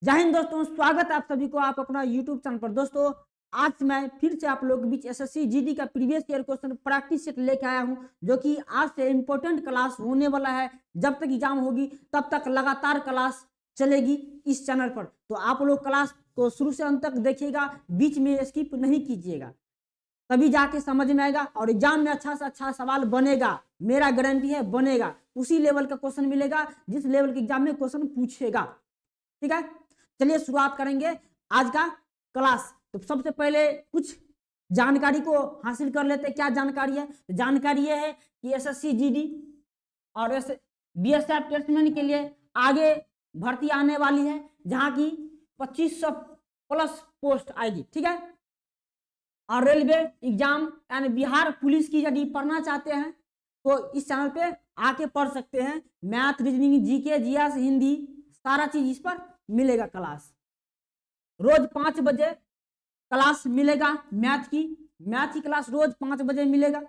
जय हिंद दोस्तों, स्वागत है आप सभी को आप अपना यूट्यूब चैनल पर। दोस्तों आज मैं फिर से आप लोगों के बीच एसएससी जीडी का previous year question practice set लेके आया हूं, जो कि आज से इंपॉर्टेंट क्लास होने वाला है। जब तक एग्जाम होगी तब तक लगातार क्लास चलेगी इस चैनल पर, तो आप लोग क्लास को शुरू से अंत तक देखिएगा, बीच में स्किप नहीं कीजिएगा, तभी जाके समझ में आएगा और एग्जाम में अच्छा से अच्छा सवाल बनेगा। मेरा गारंटी है बनेगा, उसी लेवल का क्वेश्चन मिलेगा जिस लेवल के एग्जाम में क्वेश्चन पूछेगा। ठीक है, चलिए शुरुआत करेंगे आज का क्लास। तो सबसे पहले कुछ जानकारी को हासिल कर लेते हैं। क्या जानकारी है? तो जानकारी यह है कि एसएससी जीडी और बीएसएफ टेस्टमैन के लिए आगे भर्ती आने वाली है, जहां की 2500 प्लस पोस्ट आएगी। ठीक है, और रेलवे एग्जाम यानी बिहार पुलिस की यदि पढ़ना चाहते हैं तो इस चैनल पे आके पढ़ सकते हैं। Math, reasoning, GK, GS, Hindi, सारा चीज इस पर मिलेगा। क्लास रोज 5 बजे क्लास मिलेगा। मैथ की क्लास रोज 5 बजे मिलेगा।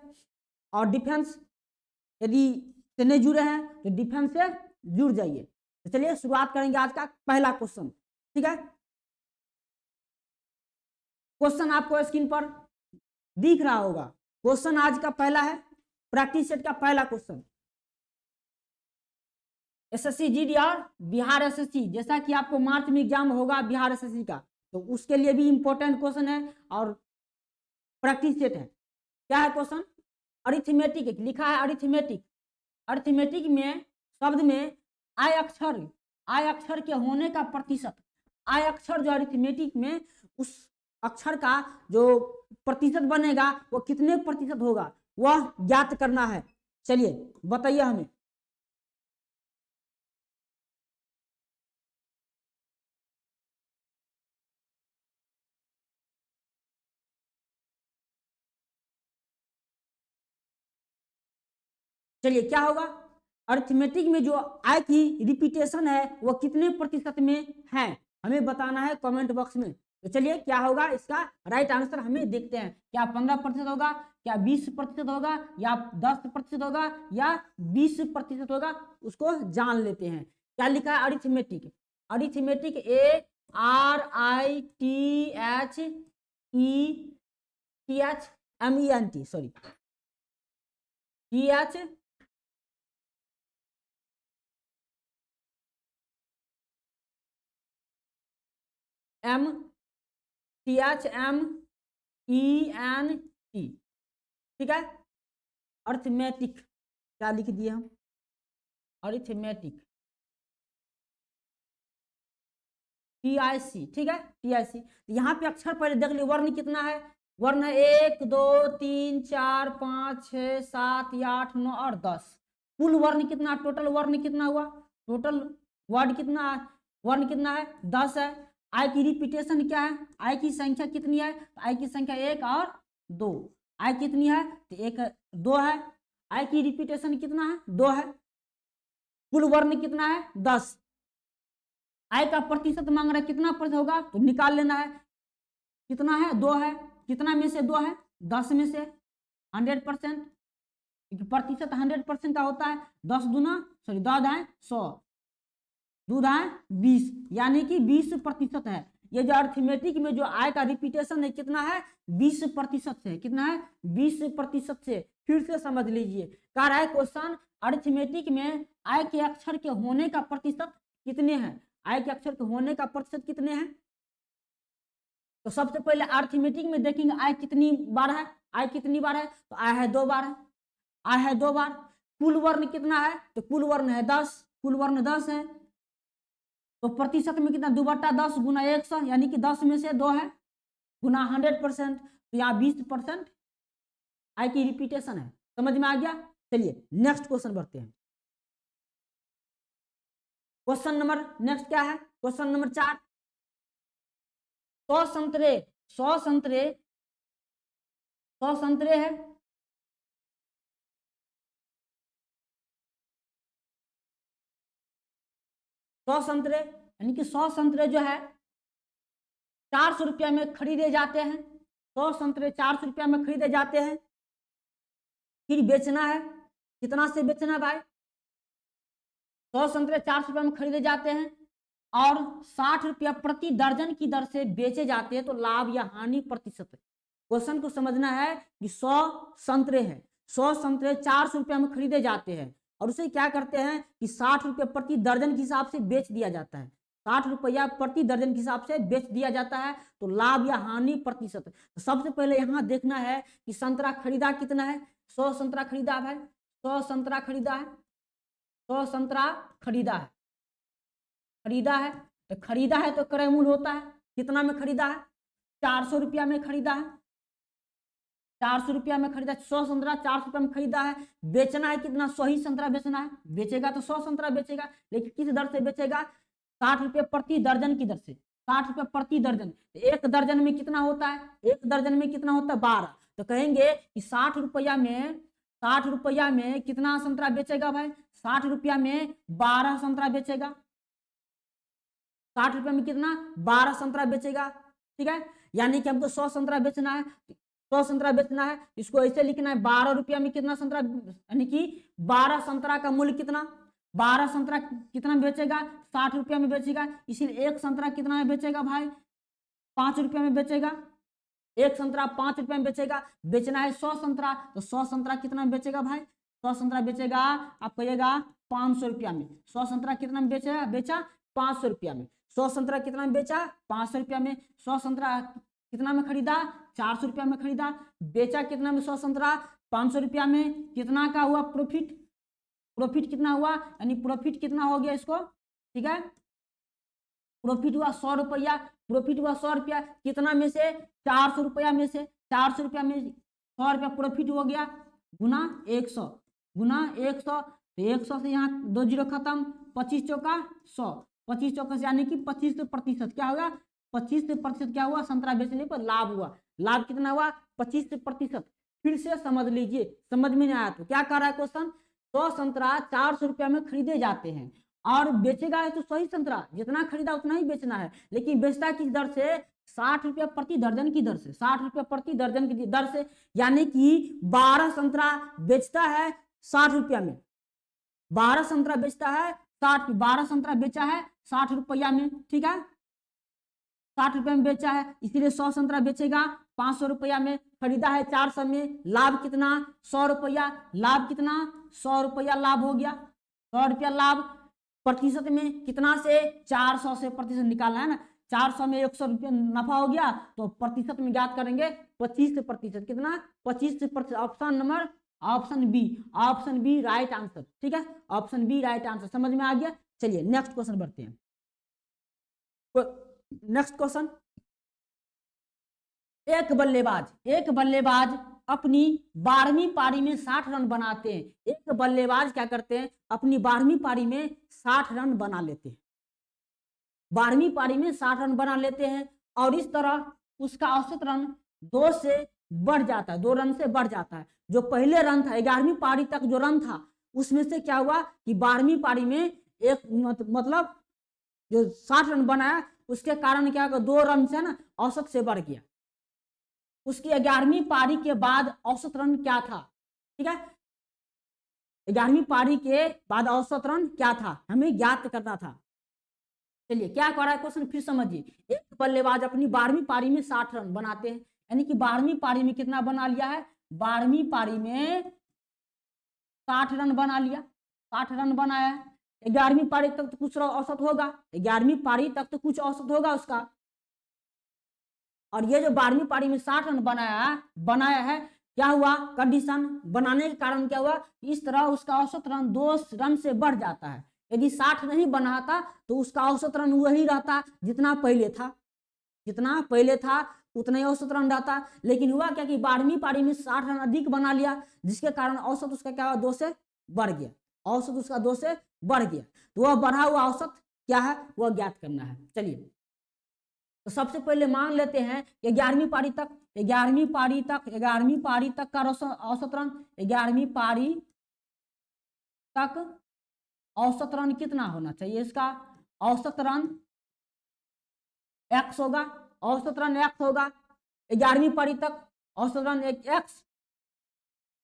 और डिफेंस यदि से नहीं जुड़े हैं तो डिफेंस से जुड़ जाइए। तो चलिए शुरुआत करेंगे आज का पहला क्वेश्चन। ठीक है, क्वेश्चन आपको स्क्रीन पर दिख रहा होगा। क्वेश्चन आज का पहला है, प्रैक्टिस सेट का पहला क्वेश्चन, एसएससी जीडी और बिहार एसएससी। जैसा कि आपको मार्च में एग्जाम होगा बिहार एसएससी का, तो उसके लिए भी इंपॉर्टेंट क्वेश्चन है और प्रैक्टिस सेट है। क्या है क्वेश्चन? अरिथमेटिक लिखा है। अरिथमेटिक में शब्द में आय अक्षर के होने का प्रतिशत, आय अक्षर जो अरिथमेटिक में उस अक्षर का जो प्रतिशत बनेगा वो कितने प्रतिशत होगा, वह ज्ञात करना है। चलिए बताइए हमें। चलिए क्या होगा? अरिथमेटिक में जो आय की रिपीटेशन है वो कितने प्रतिशत में है, हमें बताना है कमेंट बॉक्स में। तो चलिए क्या होगा इसका राइट आंसर हमें देखते हैं। क्या 15% होगा, क्या 20% होगा, या 10% होगा, या 20% होगा, उसको जान लेते हैं। क्या लिखा है? Arithmetic ARITHMENT, sorry, TH THMENT। ठीक है, अरिथमेटिक क्या लिख दिए हम? Arithmetic TIC। ठीक है, TIC। यहाँ पे अक्षर पहले देख लीजिए, वर्ण कितना है? वर्ण 1 2 3 4 5 6 7 8 9 और 10। कुल वर्ण कितना? टोटल वर्ण कितना हुआ? टोटल वर्ड कितना? वर्ण कितना है? 10 है। आय की रिपीटेशन क्या है? आय की संख्या कितनी है? आय की संख्या 1 और 2। आय कितनी है? तो 1 2 है। आय की रिपीटेशन कितना है? 2 है। कुल वर्ण कितना है? 10। आय का प्रतिशत मांग रहा है, कितना प्रतिशत होगा तो निकाल लेना है। कितना है? 2 है। कितना में से 2 है? 10 में से 100%, प्रतिशत 100% का होता है। 10 है 100, 2 है 20, यानी कि 20% है। ये जो अरिथमेटिक में जो आय का रिपीटेशन है कितना है? 20% से। कितना है? 20% से। फिर से समझ लीजिए, कह रहा है क्वेश्चन अरिथमेटिक में आय के अक्षर के होने का प्रतिशत कितने हैं। आय के अक्षर के होने का प्रतिशत कितने हैं? तो सबसे पहले अरिथमेटिक में देखेंगे आय कितनी बार है। आय कितनी बार है? तो आय है 2 बार है। आय है 2 बार। कुल वर्ण कितना है? तो कुल वर्ण है 10। कुल वर्ण 10 है, तो प्रतिशत में कितना? 2/10 गुना 100, यानी कि 10 में से 2 है, गुना 100%, तो यहाँ 20% आय की रिपीटेशन है। समझ में आ गया? चलिए नेक्स्ट क्वेश्चन बढ़ते हैं। क्वेश्चन नंबर नेक्स्ट क्या है? Question number 4। 100 संतरे 100 संतरे 100 संतरे है। 100 संतरे यानी कि 100 संतरे जो है 400 रुपया में खरीदे जाते हैं। 100 संतरे 400 रुपया में खरीदे जाते हैं। फिर बेचना है, कितना से बेचना है भाई? 100 संतरे 400 रुपया में खरीदे जाते हैं और 60 रुपया प्रति दर्जन की दर से बेचे जाते हैं तो लाभ या हानि प्रतिशत। क्वेश्चन को समझना है कि 100 संतरे हैं, 100 संतरे 400 रुपया में खरीदे जाते हैं और उसे क्या करते हैं कि 60 रुपया प्रति दर्जन के हिसाब से बेच दिया जाता है, 60 रुपया प्रति दर्जन के हिसाब से बेच दिया जाता है तो लाभ या हानि प्रतिशत। तो सबसे पहले यहां देखना है कि संतरा खरीदा कितना है, 100 संतरा खरीदा है, 100 संतरा खरीदा है, 100 संतरा खरीदा है, खरीदा है तो क्रय मूल्य होता है, कितना में खरीदा है, 400 रुपया में खरीदा है, 400 रुपया में खरीदा, 100 संतरा 400 रुपया में खरीदा है। बेचना है कितना, 100 ही संतरा बेचना है, बेचेगा तो 100 संतरा बेचेगा, लेकिन किस दर से बेचेगा, 60 रुपये प्रति दर्जन की दर से, 60 रुपये प्रति दर्जन। एक दर्जन में कितना होता है, एक दर्जन में कितना होता है 12, तो कहेंगे कि 60 रुपया में, 60 रुपया में कितना संतरा बेचेगा भाई, 60 रुपया में 12 संतरा बेचेगा, 60 रुपये में कितना 12 संतरा बेचेगा, ठीक है। यानी कि हमको 100 संतरा बेचना है, 100 संतरा बेचना है, इसको ऐसे लिखना है 12 रुपया में कितना संतरा, यानी कि 12 संतरा का मूल्य कितना, 12 संतरा कितना में बेचेगा, 60 रुपया में बेचेगा, इसीलिए एक संतरा कितना में बेचेगा भाई, 5 रुपया में बेचेगा, एक संतरा 5 रुपया में बेचेगा। बेचना है 100 संतरा, तो 100 संतरा कितना में बेचेगा भाई, 100 संतरा बेचेगा, आप कहिएगा 500 रुपया में, 100 संतरा कितना में बेचेगा, बेचा 500 रुपया में, 100 संतरा कितना में बेचा 500 रुपया में, 100 संतरा कितना में खरीदा 400 रुपया में खरीदा, बेचा कितना में 100 संतरा 500 रुपया में, कितना का हुआ प्रॉफिट, प्रॉफिट कितना हुआ, यानी प्रॉफिट कितना हो गया इसको, ठीक है, प्रॉफिट हुआ 100 रुपया, प्रॉफिट हुआ 100 रुपया, कितना में से 400 रुपया में से, 400 रुपया में 100 रुपया प्रॉफिट हो गया, गुना 100, गुना 100, तो 100 से यहाँ 2 जीरो खत्म, 25 चौका 100, 25 चौका से यानी कि 25% क्या होगा, 25% क्या हुआ, संतरा बेचने पर लाभ हुआ, लाभ कितना हुआ 25%। फिर से समझ लीजिए, समझ में नहीं आया तो क्या कर रहा है क्वेश्चन, 100 संतरा 400 रुपया में खरीदे जाते हैं और बेचेगा है तो सही संतरा जितना खरीदा उतना ही बेचना है, लेकिन बेचता किस दर से, 60 रुपया प्रति दर्जन की दर से, 60 रुपया प्रति दर्जन की दर से, यानी कि 12 संतरा बेचता है 60 रुपया में, 12 संतरा बेचता है 60, 12 संतरा बेचा है 60 रुपया में, ठीक है, 60 रुपये में बेचा है, इसीलिए 100 संतरा बेचेगा 500 रुपया में, खरीदा है 400 में, लाभ कितना 100 रुपया, लाभ कितना 100 रुपया लाभ हो गया, 100 रुपया लाभ, प्रतिशत में कितना से 400 से प्रतिशत निकालना है ना, 400 में 100 रुपया नफा हो गया तो प्रतिशत में ज्ञात करेंगे 25%, कितना 25%, option number option B, option B right answer, ठीक है, ऑप्शन बी राइट आंसर, समझ में आ गया। चलिए नेक्स्ट क्वेश्चन बढ़ते हैं, नेक्स्ट क्वेश्चन, एक बल्लेबाज अपनी 12वीं पारी में 60 रन बनाते हैं, एक बल्लेबाज क्या करते हैं अपनी 12वीं पारी में 60 रन बना लेते हैं, 12वीं पारी में 60 रन बना लेते हैं और इस तरह उसका औसत रन 2 से बढ़ जाता है, 2 रन से बढ़ जाता है। जो पहले रन था 11वीं पारी तक जो रन था उसमें से क्या हुआ कि 12वीं पारी में एक मतलब जो 60 रन बनाया उसके कारण क्या होगा 2 रन से ना औसत से बढ़ गया। उसकी 11वीं पारी के बाद औसत रन क्या था, ठीक है, 11वीं पारी के बाद औसत रन क्या था हमें ज्ञात करना था। चलिए क्या कर रहा है क्वेश्चन फिर समझिए, एक बल्लेबाज अपनी 12वीं पारी में 60 रन बनाते हैं, यानी कि 12वीं पारी में कितना बना लिया है, 12वीं पारी में 60 रन बना लिया, 60 रन बनाया है, 11वीं पारी तक तो कुछ औसत होगा, 11वीं पारी तक तो कुछ औसत होगा उसका, और ये जो 12वीं पारी में 60 रन बनाया है क्या हुआ, कंडीशन बनाने के कारण क्या हुआ, इस तरह उसका औसत रन 2 रन से बढ़ जाता है। यदि 60 नहीं बनाता तो उसका औसत रन वही रहता जितना पहले था, जितना पहले था उतना ही औसत रन रहता, लेकिन हुआ क्या कि 12वीं पारी में 60 रन अधिक बना लिया जिसके कारण औसत उसका क्या हुआ 2 से बढ़ गया, औसत उसका 2 से बढ़ गया, तो वह बढ़ा हुआ औसत क्या है वह ज्ञात करना है। चलिए तो सबसे पहले मान लेते हैं 11वीं पारी तक, 11वीं पारी तक का औसत रन, 11वीं पारी तक औसत रन कितना होना चाहिए, इसका औसत रन x होगा, औसत रन x होगा, 11वीं पारी तक औसत रन x,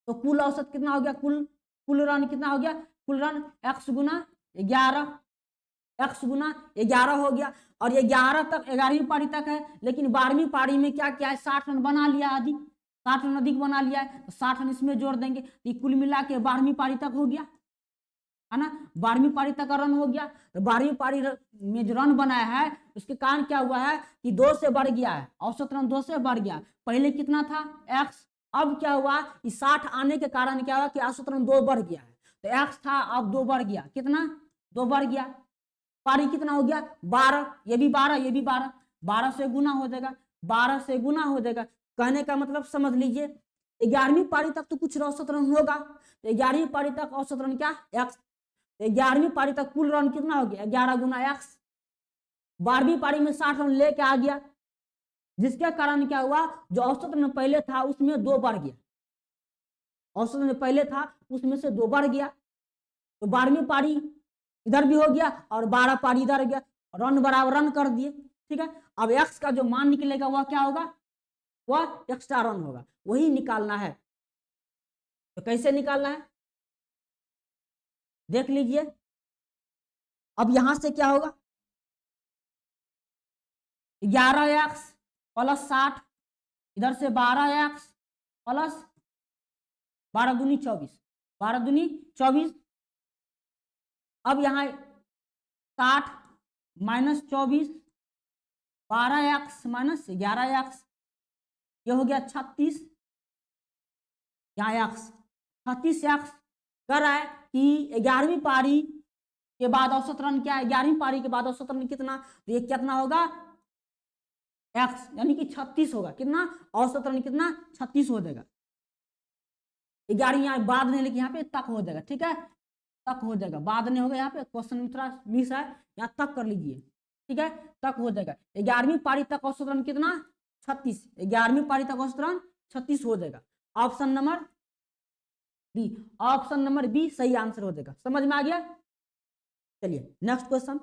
तो कुल औसत कितना हो गया, कुल रन कितना हो गया, कुल रन x गुना 11, x गुना 11 हो गया। और ये 11 तक 11वीं पारी तक है, लेकिन 12वीं पारी में क्या किया है, 60 रन बना लिया अधिक, 60 रन अधिक बना लिया है, तो 60 रन इसमें जोड़ देंगे, तो कुल मिला के 12वीं पारी तक हो गया, है ना। 12वीं पारी तक का रन हो गया। तो 12वीं पारी में जो रन बनाया है उसके कारण क्या हुआ है कि 2 से बढ़ गया है, औसत रन 2 से बढ़ गया। पहले कितना था x, अब क्या हुआ कि 60 आने के कारण क्या हुआ कि औसत रन 2 बढ़ गया है। तो x था अब 2 बढ़ गया, कितना 2 बढ़ गया। पारी कितना हो गया 12, ये भी 12, ये भी 12, 12 से गुना हो जाएगा, 12 से गुना हो जाएगा। कहने का मतलब समझ लीजिए 11वीं पारी तक तो कुछ औसत रन होगा, तो 11वीं पारी तक औसत रन क्या x, 11वीं पारी तक कुल रन कितना हो गया 11 गुना x। 12वीं पारी में 60 रन लेके आ गया, जिसके कारण क्या हुआ जो औसत रन पहले था उसमें 2 बढ़ गया, औसत रन पहले था उसमें से 2 बढ़ गया। तो 12वीं पारी इधर भी हो गया और 12 पारी इधर हो गया, रन बराबर रन कर दिए, ठीक है। अब x का जो मान निकलेगा वह क्या होगा, वह एक्स्ट्रा रन होगा, वही निकालना है। तो कैसे निकालना है देख लीजिए। अब यहां से क्या होगा 11x प्लस 60, इधर से 12x प्लस 12 दूनी 24, 12 दूनी 24। अब यहाँ 60 माइनस 24, 12x माइनस 11x, ये हो गया 36, यहाँ x 36x कर रहा है कि 11वीं पारी के बाद औसत रन क्या है, 11वीं पारी के बाद औसत रन कितना, तो ये कितना होगा x यानी कि 36 होगा, कितना औसत रन कितना 36 हो जाएगा। 11 यहाँ बाद नहीं, लेकिन यहाँ पे तक हो जाएगा, ठीक है, तक हो जाएगा, बाद नहीं होगा, यहाँ पे क्वेश्चन में थोड़ा मिस है, यहाँ तक कर लीजिए, ठीक है, तक हो जाएगा। 11वीं पारी तक औसत रन कितना 36, 11वीं पारी तक औसत रन 36 हो जाएगा। Option number B, option number B सही आंसर हो जाएगा। समझ में आ गया। चलिए नेक्स्ट क्वेश्चन।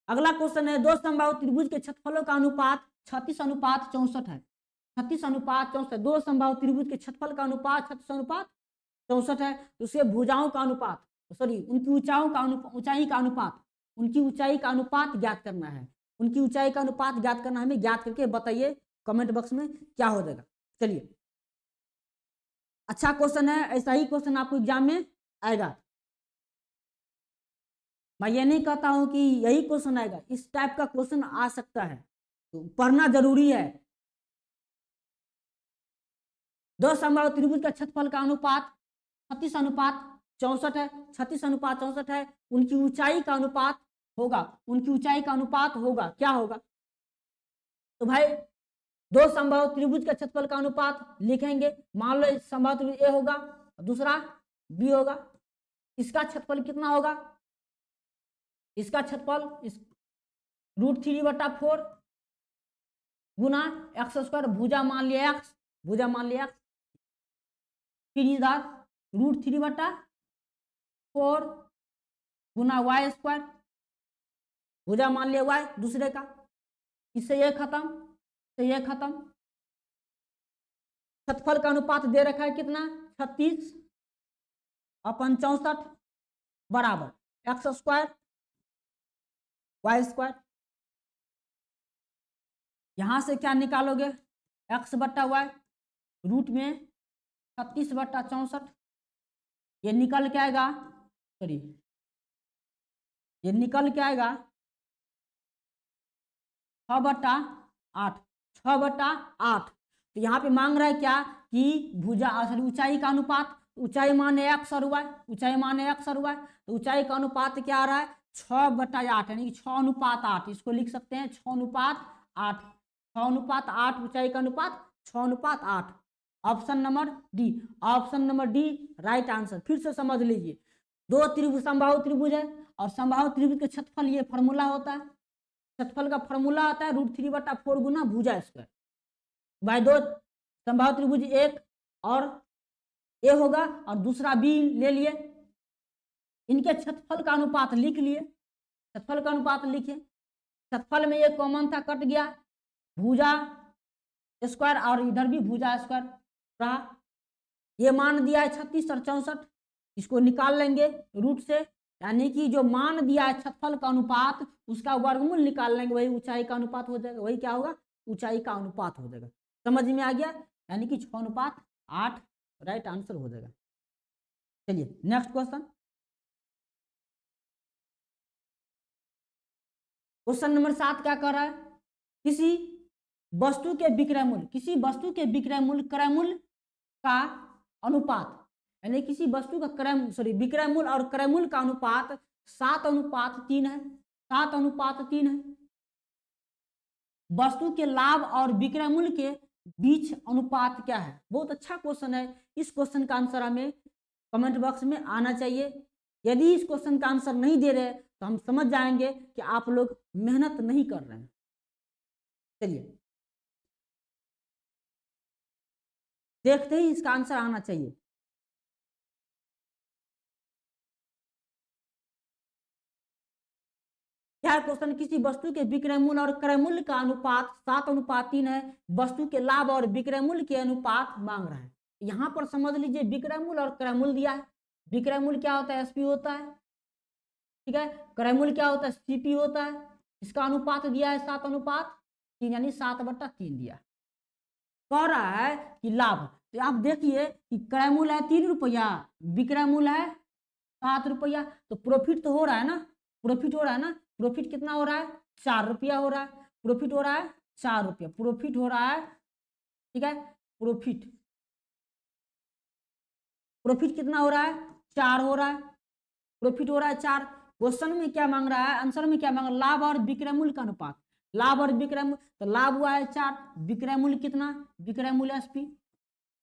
अगला क्वेश्चन है, दो समबाहु त्रिभुज के क्षेत्रफलों का अनुपात 36:64 है। 36:64, दो समबाहु त्रिभुज के क्षेत्रफल का अनुपात 36:64 है। तो उसके भुजाओं का अनुपात, सॉरी उनकी ऊंचाई का अनुपात, उनकी ऊंचाई का अनुपात ज्ञात करना है। उनकी ऊंचाई का अनुपात ज्ञात करना है, हमें ज्ञात करके बताइए कमेंट बॉक्स में क्या हो जाएगा। चलिए अच्छा क्वेश्चन है, ऐसा ही क्वेश्चन आपको एग्जाम में आएगा। मैं ये नहीं कहता हूं कि यही क्वेश्चन आएगा, इस टाइप का क्वेश्चन आ सकता है, तो पढ़ना जरूरी है। दो समबाहु त्रिभुज का क्षेत्रफल का अनुपात 36:64 है, 36:64 है। उनकी ऊंचाई का अनुपात होगा, उनकी ऊंचाई का अनुपात होगा, क्या होगा, तो भाई दो समबाहु त्रिभुज का क्षेत्रफल का अनुपात लिखेंगे। मान लो समबाहु त्रिभुज ए होगा, दूसरा बी होगा, इसका क्षेत्रफल कितना होगा, इसका क्षेत्रफल इस √3/4 गुना x², भुजा मान लिया x, भुजा मान लिया x, फिर इधर √3/4 गुना y², भुजा मान लिया y दूसरे का, इससे ये खत्म, इससे ये खत्म। क्षेत्रफल का अनुपात दे रखा है कितना 36/64 बराबर x² y²। यहां से क्या निकालोगे x/y, रूट में 36/64, ये निकल के आएगा, सॉरी ये निकल के आएगा 6/8, 6/8। तो यहाँ पे मांग रहा है क्या कि भुजा सॉरी ऊंचाई का अनुपात, ऊंचाई माने x और y, ऊंचाई माने x और y, तो ऊंचाई का अनुपात क्या आ रहा है 6/8, यानी कि 6:8, इसको लिख सकते हैं 6:8, 6:8 ऊंचाई का अनुपात 6:8। Option number D, option number D right answer. फिर से समझ लीजिए, दो त्रिभुज समबाहु त्रिभुज है, और समबाहु त्रिभुज के क्षेत्रफल ये फॉर्मूला होता है, क्षेत्रफल का फॉर्मूला आता है √3/4 गुना भुजा स्क्वायर। भाई दो समबाहु त्रिभुज एक और ए होगा और दूसरा बी ले लिए, इनके क्षेत्रफल का अनुपात लिख लिए, क्षेत्रफल का अनुपात लिखे, क्षेत्रफल में ये कॉमन था कट गया, भुजा स्क्वायर और इधर भी भुजा स्क्वायर रहा। ये मान दिया है 36 और 64, इसको निकाल लेंगे रूट से, यानी कि जो मान दिया है छतफल का अनुपात उसका वर्गमूल निकाल लेंगे, वही ऊंचाई का अनुपात हो जाएगा, वही क्या होगा, ऊंचाई का अनुपात हो जाएगा। समझ में आ गया, यानी कि 6:8 राइट आंसर हो जाएगा। चलिए नेक्स्ट क्वेश्चन, क्वेश्चन नंबर 7 क्या कर रहा है, किसी वस्तु के विक्रय मूल्य, किसी वस्तु के विक्रय मूल्य क्रय मूल्य का अनुपात, यानी किसी वस्तु का विक्रय मूल्य और क्रय मूल्य का अनुपात 7:3 है, 7:3 है। वस्तु के लाभ और विक्रय मूल्य के बीच अनुपात क्या है। बहुत अच्छा क्वेश्चन है, इस क्वेश्चन का आंसर हमें कमेंट बॉक्स में आना चाहिए। यदि इस क्वेश्चन का आंसर नहीं दे रहे तो हम समझ जाएंगे कि आप लोग मेहनत नहीं कर रहे हैं। चलिए देखते ही इसका आंसर आना चाहिए। क्या क्वेश्चन, किसी वस्तु के विक्रय मूल्य और क्रय मूल्य का अनुपात 7:3 है, वस्तु के लाभ और विक्रय मूल्य के अनुपात मांग रहा है। यहां पर समझ लीजिए विक्रय मूल्य और क्रय मूल्य दिया है। विक्रय मूल्य क्या होता है, एसपी होता है, ठीक है। क्रय मूल्य क्या होता है, सीपी होता है। इसका अनुपात दिया है 7:3, यानी 7/3 दिया। कह रहा है कि लाभ, तो आप देखिए कि क्रय मूल्य है 3 रुपया, विक्रय मूल्य है 7 रुपया, तो प्रॉफिट तो हो रहा है ना, प्रॉफिट हो रहा है ना। प्रॉफिट कितना हो रहा है, 4 रुपया हो रहा है, प्रॉफिट हो रहा है 4 रुपया, प्रॉफिट हो रहा है, ठीक है। प्रॉफिट प्रॉफिट कितना हो रहा है, 4 हो रहा है, प्रॉफिट हो रहा है 4। क्वेश्चन में क्या मांग रहा है, आंसर में क्या मांग रहा है, लाभ और विक्रय मूल्य का अनुपात, लाभ और विक्रय मूल्य, तो लाभ हुआ है 4, विक्रय मूल्य कितना, विक्रय मूल्य एसपी,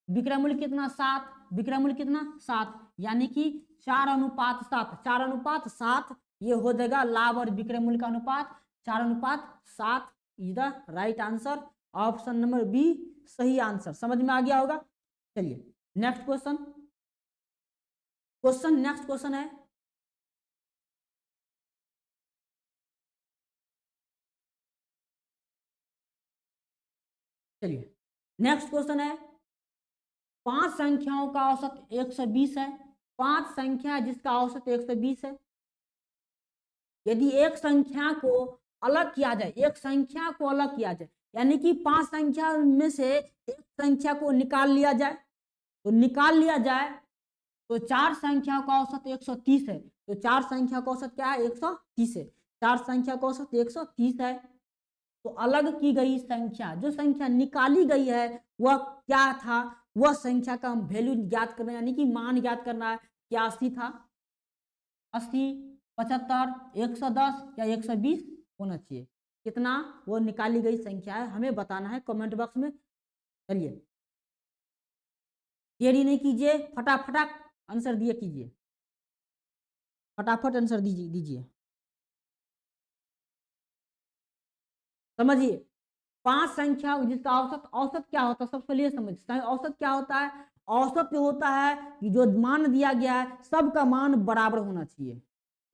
विक्रय मूल्य कितना 7, विक्रय मूल्य कितना 7, यानी कि 4:7, 4:7 ये हो जाएगा लाभ और विक्रय मूल्य का अनुपात 4:7 is the right answer. Option number B सही आंसर। समझ में आ गया होगा। चलिए नेक्स्ट क्वेश्चन, नेक्स्ट क्वेश्चन है, चलिए नेक्स्ट क्वेश्चन है, 5 संख्याओं का औसत 120 है, 5 संख्या जिसका औसत 120 है। यदि एक संख्या को अलग किया जाए, एक संख्या को अलग किया जाए, यानी कि 5 संख्या में से एक संख्या को निकाल लिया जाए, तो निकाल लिया जाए तो 4 संख्या का औसत 130 है, तो 4 संख्या का औसत क्या है, 130 है, 4 संख्या का औसत 130 है। तो अलग की गई संख्या, जो संख्या निकाली गई है वह क्या था, वह संख्या का हम वैल्यू ज्ञात करना, यानी कि मान ज्ञात करना है। क्या 80 था, 80, 75, 110 या 120 होना चाहिए, कितना वो निकाली गई संख्या है हमें बताना है कमेंट बॉक्स में। चलिए देरी नहीं कीजिए, फटाफट आंसर दिए कीजिए, फटाफट आंसर दीजिए। समझिए 5 संख्या जिसका औसत, औसत क्या होता है सबसे पहले समझ, औसत क्या होता है, औसत जो होता है कि जो मान दिया गया है सबका मान बराबर होना चाहिए।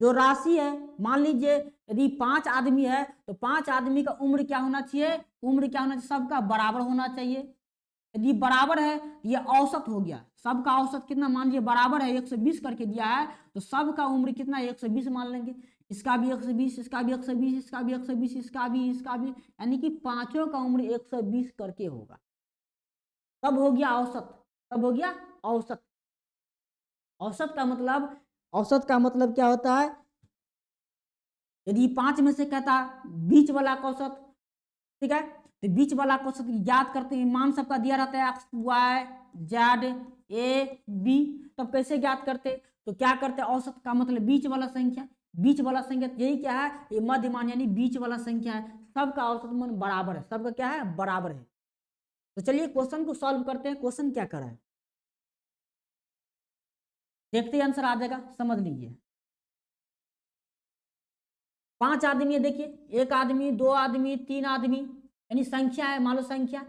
जो राशि है, मान लीजिए यदि 5 आदमी है तो 5 आदमी का उम्र क्या होना चाहिए, उम्र क्या होना चाहिए, सबका बराबर होना चाहिए। यदि बराबर है ये औसत हो गया, सबका औसत कितना मान लीजिए बराबर है 120 करके दिया है, तो सबका उम्र कितना 120 मान लेंगे, इसका भी 120, इसका भी 120, इसका भी 120, इसका भी, यानी कि पांचों का उम्र 120 करके होगा। तब हो गया औसत, तब हो गया औसत। औसत का मतलब, औसत का मतलब क्या होता है, यदि 5 में से कहता बीच वाला का औसत, ठीक है, तो बीच वाला का औसत याद करते हैं, मान सबका दिया रहता है X Y Z A B, तब कैसे ज्ञात करते, तो क्या करते, औसत का मतलब बीच वाला संख्या, बीच वाला संख्या यही क्या है, ये मध्य मान यानी बीच वाला संख्या है, सबका औसत मान बराबर है, सबका क्या है बराबर है। तो चलिए क्वेश्चन को सॉल्व करते हैं, क्वेश्चन क्या कर रहा है देखते ही आंसर आ जाएगा, समझ लीजिए। 5 आदमी है, देखिए 1 आदमी 2 आदमी 3 आदमी, यानी संख्या है, मान लो संख्या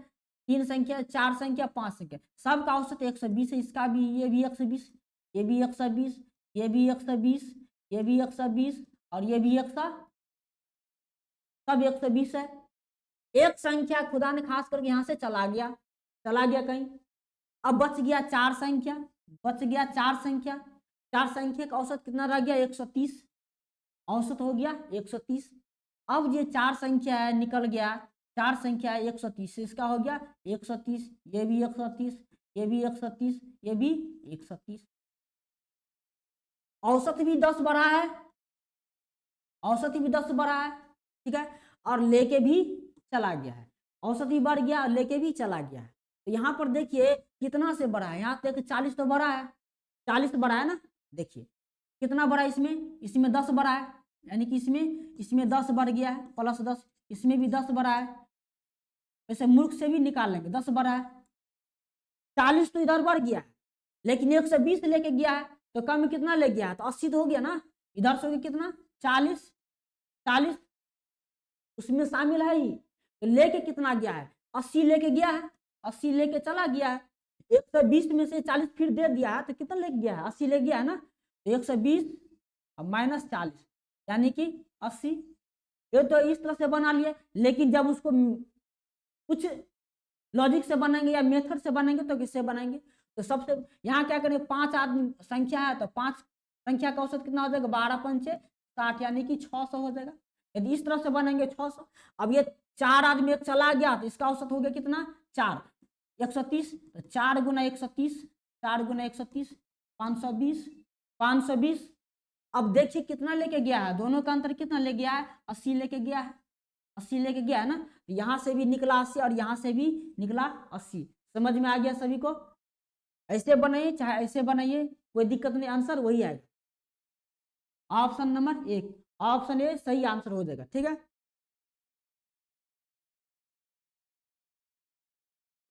3 संख्या 4 संख्या 5 संख्या, सबका औसत 120 है, इसका भी, ये भी 120, ये भी 120, ये भी 120, ये भी 120 और ये भी 100, सब 120 है। एक संख्या खुदा ने खास करके यहां से चला गया कहीं, अब बच गया 4 संख्या, बच गया 4 संख्या, चार संख्या का औसत कितना रह गया 130, औसत हो गया 130। अब ये चार संख्या है निकल गया, चार संख्या है 130, इसका हो गया 130, ये भी 130, ये भी 130, ये भी 130। औसत भी 10 बढ़ा है, औसत भी 10 बढ़ा है, ठीक है, और लेके भी चला गया है, औसत भी बढ़ गया और लेके भी चला गया है। तो यहाँ पर देखिए कितना से बढ़ा है, यहाँ तक 40 तो बढ़ा है, 40 बढ़ा है ना, देखिए कितना बढ़ा है, इसमें 10 बढ़ा है, यानी कि इसमें 10 बढ़ गया है, प्लस 10, इसमें भी 10 बढ़ा है, वैसे मूर्ख से भी निकाल लेंगे, 10 बढ़ा है। 40 तो इधर बढ़ गया है, लेकिन 120 लेके गया है, तो कम में कितना ले गया है, तो 80 तो हो गया ना, इधर से हो गया कितना 40, 40 उसमें शामिल है ही, तो लेके कितना गया है 80 लेके गया है, 80 लेके चला गया है, 120 में से 40 फिर दे दिया है, तो कितना लेके गया है 80 ले गया है ना, तो 120 और माइनस 40 यानी कि 80। ये तो इस तरह से बना लिए, लेकिन जब उसको कुछ लॉजिक से बनाएंगे या मेथड से बनाएंगे तो किससे बनाएंगे, तो सबसे यहाँ क्या करेंगे, 5 आदमी संख्या है तो 5 संख्या का औसत कितना हो जाएगा 12 पंचे 60, यानी कि 600 हो जाएगा। यदि इस तरह से बनाएंगे 600। अब ये 4 आदमी एक चला गया तो इसका औसत हो गया कितना 4, 130, तो 4 गुना 130, 4 गुना 130 520, 520। अब देखिए कितना लेके गया है, दोनों का अंतर कितना ले गया है 80 लेके गया है, 80 लेके गया है ना, यहाँ से भी निकला 80 और यहाँ से भी निकला 80। समझ में आ गया सभी को, ऐसे बनाइए चाहे ऐसे बनाइए कोई दिक्कत नहीं, आंसर वही आएगा। ऑप्शन नंबर 1, ऑप्शन ए सही आंसर हो जाएगा, ठीक है।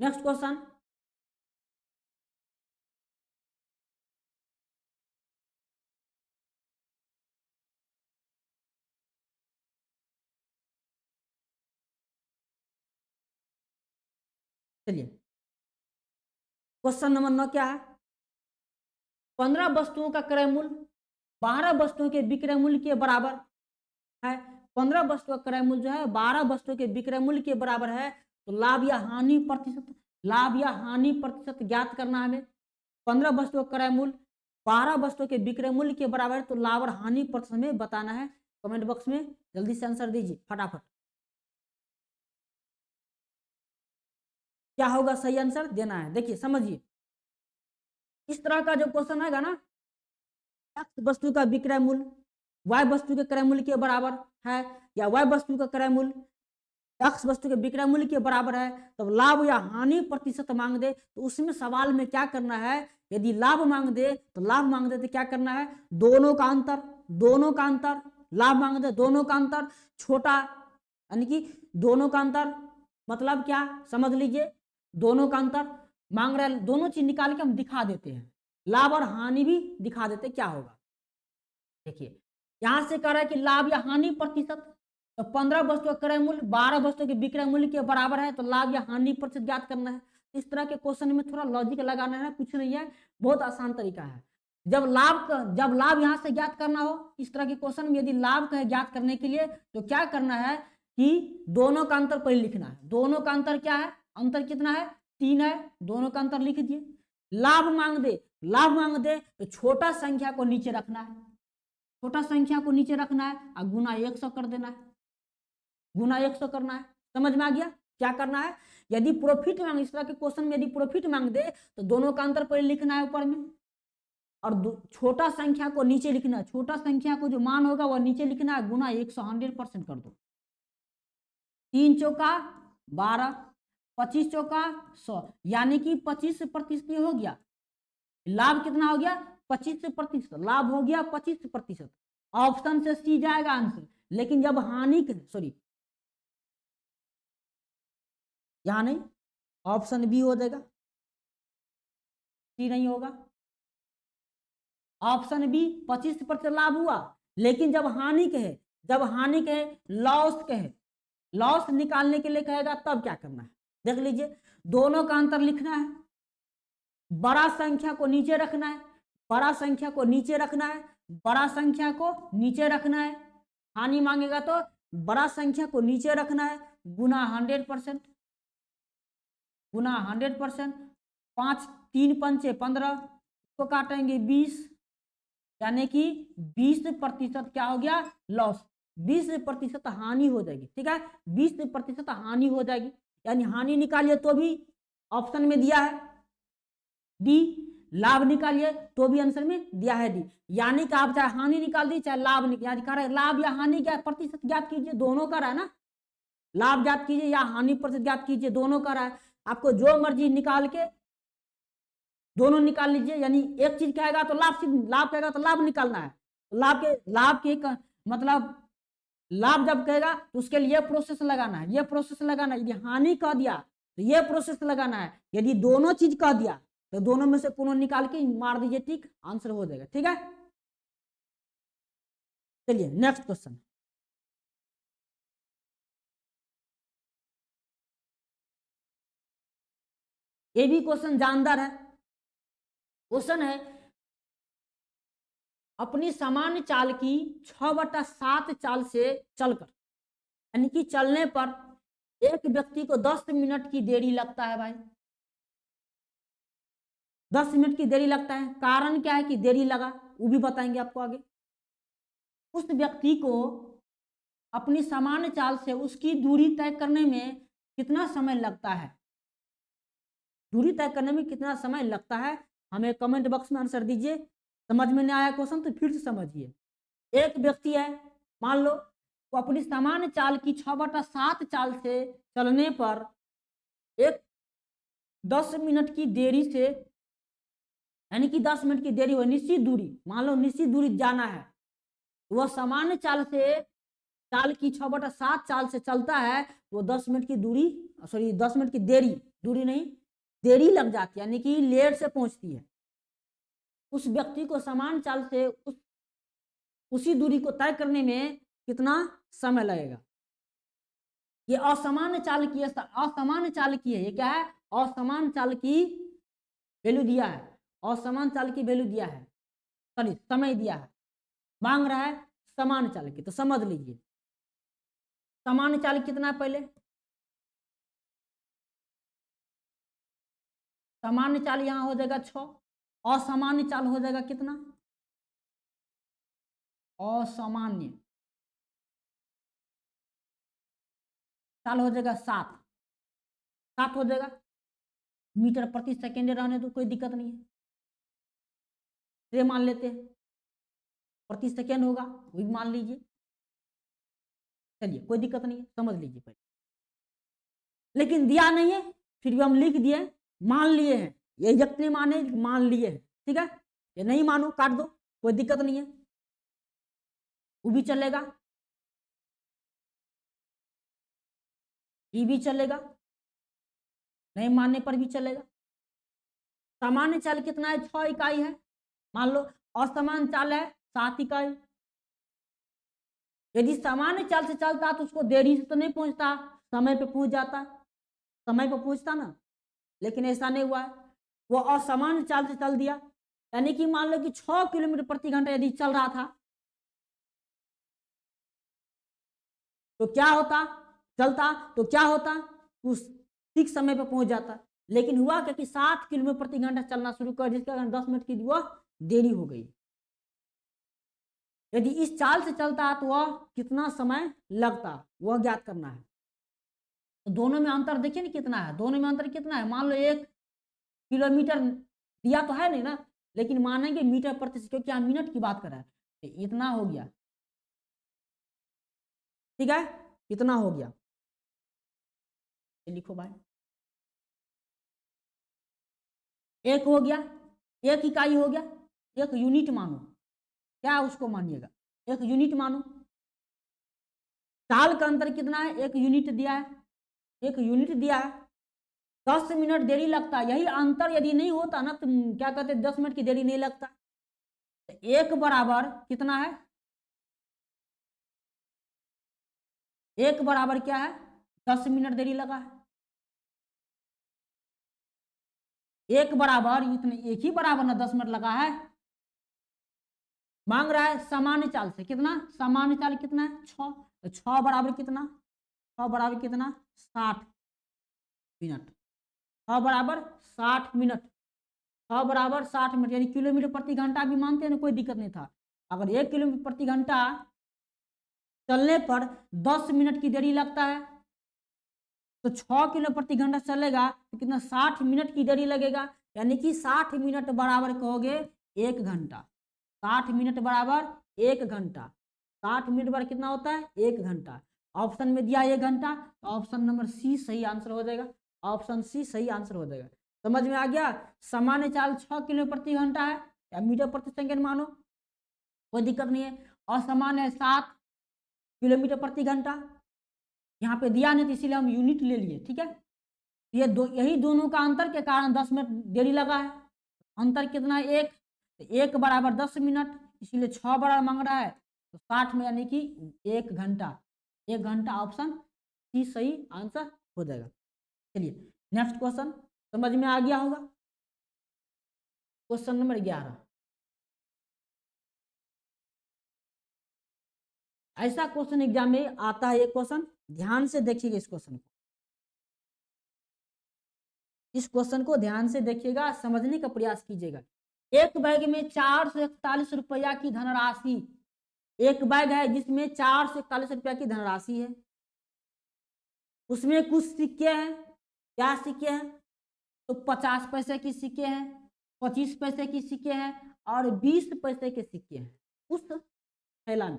नेक्स्ट क्वेश्चन, चलिए क्वेश्चन नंबर 9 क्या है, 15 वस्तुओं का क्रय मूल्य 12 वस्तुओं के विक्रय मूल्य के बराबर है। 15 वस्तुओं का क्रय मूल्य जो है 12 वस्तुओं के विक्रय मूल्य के बराबर है, तो लाभ या हानि प्रतिशत, लाभ या हानि प्रतिशत ज्ञात करना है हमें। 15 वस्तुओं का क्रय मूल्य 12 वस्तुओं के विक्रय मूल्य के बराबर है, तो लाभ और हानि प्रतिशत में बताना है। कमेंट बॉक्स में जल्दी से आंसर दीजिए फटाफट, क्या होगा सही आंसर देना है। देखिए समझिए, इस तरह का जो क्वेश्चन आएगा ना, एक्स वस्तु का विक्रय मूल्य वाई वस्तु के क्रय मूल्य के बराबर है, या वाई वस्तु का क्रय मूल्य एक्स वस्तु के विक्रय मूल्य के बराबर है, तब लाभ या हानि प्रतिशत मांग दे, तो उसमें सवाल में क्या करना है, यदि लाभ मांग दे तो लाभ मांग दे तो क्या करना है, दोनों का अंतर, दोनों का अंतर, लाभ मांग दे दोनों का अंतर छोटा, यानी कि दोनों का अंतर मतलब क्या समझ लीजिए, दोनों का अंतर मांग रहा है, दोनों चीज निकाल के हम दिखा देते हैं, लाभ और हानि भी दिखा देते क्या होगा। देखिए यहां से कह रहा है कि लाभ या हानि प्रतिशत, तो 15 वस्तु का क्रय मूल्य 12 वस्तु के विक्रय मूल्य के बराबर है, तो लाभ या हानि प्रतिशत ज्ञात करना है। इस तरह के क्वेश्चन में थोड़ा लॉजिक लगाना है, कुछ नहीं है, बहुत आसान तरीका है। जब लाभ यहां से ज्ञात करना हो, इस तरह के क्वेश्चन में यदि लाभ का ज्ञात करने के लिए तो क्या करना है कि दोनों का अंतर पहले लिखना है। दोनों का अंतर क्या है, अंतर कितना है 3 है, दोनों का अंतर लिख दिए। लाभ मांग दे, लाभ मांग दे तो छोटा संख्या को नीचे रखना है, छोटा संख्या को नीचे रखना है और गुना 100 कर देना है, गुना 100 करना है। समझ में आ गया क्या करना है, यदि प्रॉफिट मांग, इस तरह के क्वेश्चन में यदि प्रॉफिट मांग दे तो दोनों का अंतर पहले लिखना है ऊपर में, और छोटा संख्या को नीचे लिखना है, छोटा संख्या को जो मान होगा वह नीचे लिखना है, गुना 100 100% कर दो। 3 चौका 12, 25 चौका 100, यानी कि 25% हो गया। लाभ कितना हो गया 25%, लाभ हो गया 25%। ऑप्शन से सी जाएगा आंसर, लेकिन जब हानि सॉरी यहां नहीं, ऑप्शन बी हो जाएगा, सी नहीं होगा। ऑप्शन बी 25% लाभ हुआ, लेकिन जब हानि कहे, जब हानि कहे लॉस कहे, लॉस निकालने के लिए कहेगा तब क्या करना है, देख लीजिए दोनों का अंतर लिखना है, बड़ा संख्या को नीचे रखना है, बड़ा संख्या को नीचे रखना है, बड़ा संख्या को नीचे रखना है, हानि मांगेगा तो बड़ा संख्या को नीचे रखना है, गुना 100%, गुना 100%, 5 3 पंचे 15 को काटेंगे 20, यानी कि 20% क्या हो गया, लॉस, 20% हानि हो जाएगी। ठीक है, 20% हानि हो जाएगी, यानी हानि निकालिए तो भी ऑप्शन में दिया है डी, लाभ निकालिए तो भी आंसर में दिया है डी। यानी कि आप चाहे हानि निकाल दी चाहे लाभ निकाल, लाभ या हानि क्या प्रतिशत ज्ञात कीजिए, दोनों का रहा है ना, लाभ ज्ञात कीजिए या हानि प्रतिशत ज्ञात कीजिए, दोनों का रहा है। आपको जो मर्जी निकाल के दोनों निकाल लीजिए, यानी एक चीज कहेगा तो लाभ कहेगा तो लाभ निकालना है, लाभ के मतलब लाभ जब कहेगा तो उसके लिए प्रोसेस लगाना है, ये प्रोसेस लगाना है। यदि हानि कह दिया तो ये प्रोसेस लगाना है, यदि दोनों चीज कह दिया तो दोनों में से कोनो निकाल के मार दीजिए, ठीक, आंसर हो जाएगा। ठीक है, चलिए नेक्स्ट क्वेश्चन। ये भी क्वेश्चन जानदार है। क्वेश्चन है, अपनी सामान्य चाल की 6/7 चाल से चलकर, यानी कि चलने पर एक व्यक्ति को 10 मिनट की देरी लगता है भाई, 10 मिनट की देरी लगता है। कारण क्या है कि देरी लगा, वो भी बताएंगे आपको आगे। उस व्यक्ति को अपनी सामान्य चाल से उसकी दूरी तय करने में कितना समय लगता है, दूरी तय करने में कितना समय लगता है, हमें कमेंट बॉक्स में आंसर दीजिए। समझ में नहीं आया क्वेश्चन तो फिर से समझिए। एक व्यक्ति है, मान लो वो अपनी सामान्य चाल की 6/7 चाल से चलने पर एक 10 मिनट की देरी से, यानी कि 10 मिनट की देरी हो, निश्चित दूरी, मान लो निश्चित दूरी जाना है, वह सामान्य चाल से, चाल की 6/7 चाल से चलता है, वो 10 मिनट की दूरी, सॉरी 10 मिनट की देरी, दूरी नहीं देरी लग जाती है, यानी कि लेट से पहुंचती है। उस व्यक्ति को समान चाल से उसी दूरी को तय करने में कितना समय लगेगा। ये असमान चाल की, असमान चाल की है, ये क्या है, असमान चाल की वैल्यू दिया है, असमान चाल की वैल्यू दिया है, सॉरी समय दिया है, मांग रहा है समान चाल की। तो समझ लीजिए समान चाल कितना है, पहले सामान्य चाल यहां हो जाएगा 6, असामान्य चाल हो जाएगा कितना, असामान्य चाल हो जाएगा 7, 7 हो जाएगा, मीटर प्रति सेकेंड रहने तो कोई दिक्कत नहीं है, ये मान लेते हैं प्रति सेकेंड होगा, वो भी मान लीजिए। चलिए कोई दिक्कत नहीं है, समझ लीजिए पहले, लेकिन दिया नहीं है फिर भी हम लिख दिए, मान लिए हैं, ये जितने माने मान लिए हैं। ठीक है, ये नहीं मानो काट दो, कोई दिक्कत नहीं है, वो भी चलेगा, ये भी चलेगा, नहीं मानने पर भी चलेगा। सामान्य चाल कितना है, 6 इकाई है, मान लो असमान चाल है 7 इकाई। यदि सामान्य चाल से चलता तो उसको देरी से तो नहीं पहुंचता, समय पे पहुंच जाता, समय पे पहुंचता ना, लेकिन ऐसा नहीं हुआ, वो असामान्य चाल से चल दिया, यानी कि मान लो कि 6 किलोमीटर प्रति घंटा यदि चल रहा था तो क्या होता, चलता तो क्या होता, उस ठीक समय पे पहुंच जाता। लेकिन हुआ क्या कि 7 किलोमीटर प्रति घंटा चलना शुरू कर, जिसके कारण 10 मिनट की वह देरी हो गई। यदि इस चाल से चलता तो वह कितना समय लगता, वह ज्ञात करना है। तो दोनों में अंतर देखिए ना कितना है, दोनों में अंतर कितना है, मान लो 1 किलोमीटर दिया तो है नहीं ना, लेकिन मानेंगे मीटर प्रति सेकंड, क्योंकि हम मिनट की बात कर रहे हैं, तो इतना हो गया। ठीक है, इतना हो गया, लिखो भाई, एक हो गया, एक इकाई हो गया, एक यूनिट मानो, क्या उसको मानिएगा, एक यूनिट मानो। चाल का अंतर कितना है, एक यूनिट दिया है, एक यूनिट दिया है, 10 मिनट देरी लगता है, यही अंतर यदि नहीं होता ना तो क्या कहते, 10 मिनट की देरी नहीं लगता। एक बराबर कितना है, एक बराबर क्या है, 10 मिनट देरी लगा है, एक बराबर इतने, एक ही बराबर ना 10 मिनट लगा है। मांग रहा है सामान्य चाल से कितना, सामान्य चाल कितना है 6, तो 6 बराबर कितना, 6 बराबर कितना 60 मिनट, 6 बराबर 60 मिनट, 6 बराबर 60 मिनट, यानी किलोमीटर प्रति घंटा भी मानते हैं ना, कोई दिक्कत नहीं था। अगर 1 किलोमीटर प्रति घंटा चलने पर 10 मिनट की देरी लगता है, तो 6 किलो प्रति घंटा चलेगा तो कितना 60 मिनट की देरी लगेगा, यानी कि 60 मिनट बराबर कहोगे 1 घंटा। 60 मिनट बराबर 1 घंटा। 60 मिनट बराबर कितना होता है 1 घंटा। ऑप्शन में दिया 1 घंटा, तो ऑप्शन नंबर सी सही आंसर हो जाएगा। ऑप्शन सी सही आंसर हो जाएगा। समझ में आ गया। सामान्य चाल 6 किलो प्रति घंटा है या मीटर प्रति सेकंड मानो, कोई दिक्कत नहीं है। असामान्य 7 किलोमीटर प्रति घंटा, यहाँ पे दिया नहीं तो इसीलिए हम यूनिट ले लिए, ठीक है। यही दोनों का अंतर के कारण 10 मिनट देरी लगा है। अंतर कितना है 1, तो 1 बराबर 10 मिनट, इसीलिए 6 बराबर मांग रहा है, तो 60 में यानी कि 1 घंटा। 1 घंटा ऑप्शन सी सही आंसर हो जाएगा। चलिए नेक्स्ट क्वेश्चन समझ में आ गया होगा। क्वेश्चन नंबर 11, ऐसा क्वेश्चन एग्जाम में आता है। ये क्वेश्चन ध्यान से देखिएगा, इस क्वेश्चन को ध्यान से देखिएगा, समझने का प्रयास कीजिएगा। एक बैग में 441 रुपया की धनराशि, एक बैग है जिसमें 441 रुपया की धनराशि है, उसमें कुछ सिक्के हैं। क्या सिक्के हैं, तो 50 पैसे की सिक्के हैं, 25 पैसे की सिक्के हैं और 20 पैसे के सिक्के हैं। उस थैला में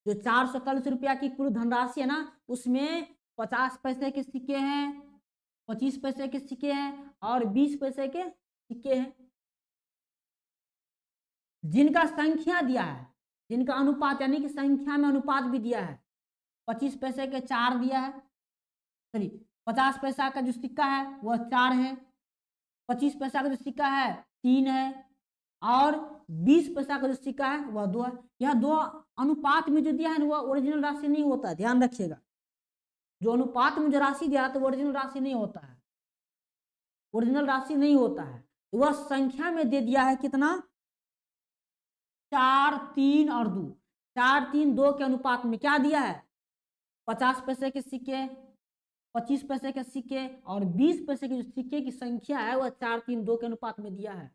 जो 441 रुपया की कुल धनराशि है ना, उसमें 50 पैसे के सिक्के हैं, 25 पैसे के सिक्के हैं और 20 पैसे के सिक्के हैं, जिनका संख्या दिया है, जिनका अनुपात यानी कि संख्या में अनुपात भी दिया है। 25 पैसे के 4 दिया है, सॉरी 50 पैसा का जो सिक्का है वह 4 है, 25 पैसा का जो सिक्का है 3 है और 20 पैसा का जो सिक्का है वह 2 है। यह 2 अनुपात में जो दिया है वह ओरिजिनल राशि नहीं होता है, ध्यान रखिएगा। जो अनुपात में जो राशि दिया है तो ओरिजिनल राशि नहीं होता है, ओरिजिनल राशि नहीं होता है। वह संख्या में दे दिया है कितना 4, 3 और 2। 4, 3, 2 के अनुपात में क्या दिया है 50 पैसे के सिक्के, 25 पैसे के सिक्के और 20 पैसे के जो सिक्के की संख्या है वह 4, 3, 2 के अनुपात में दिया है।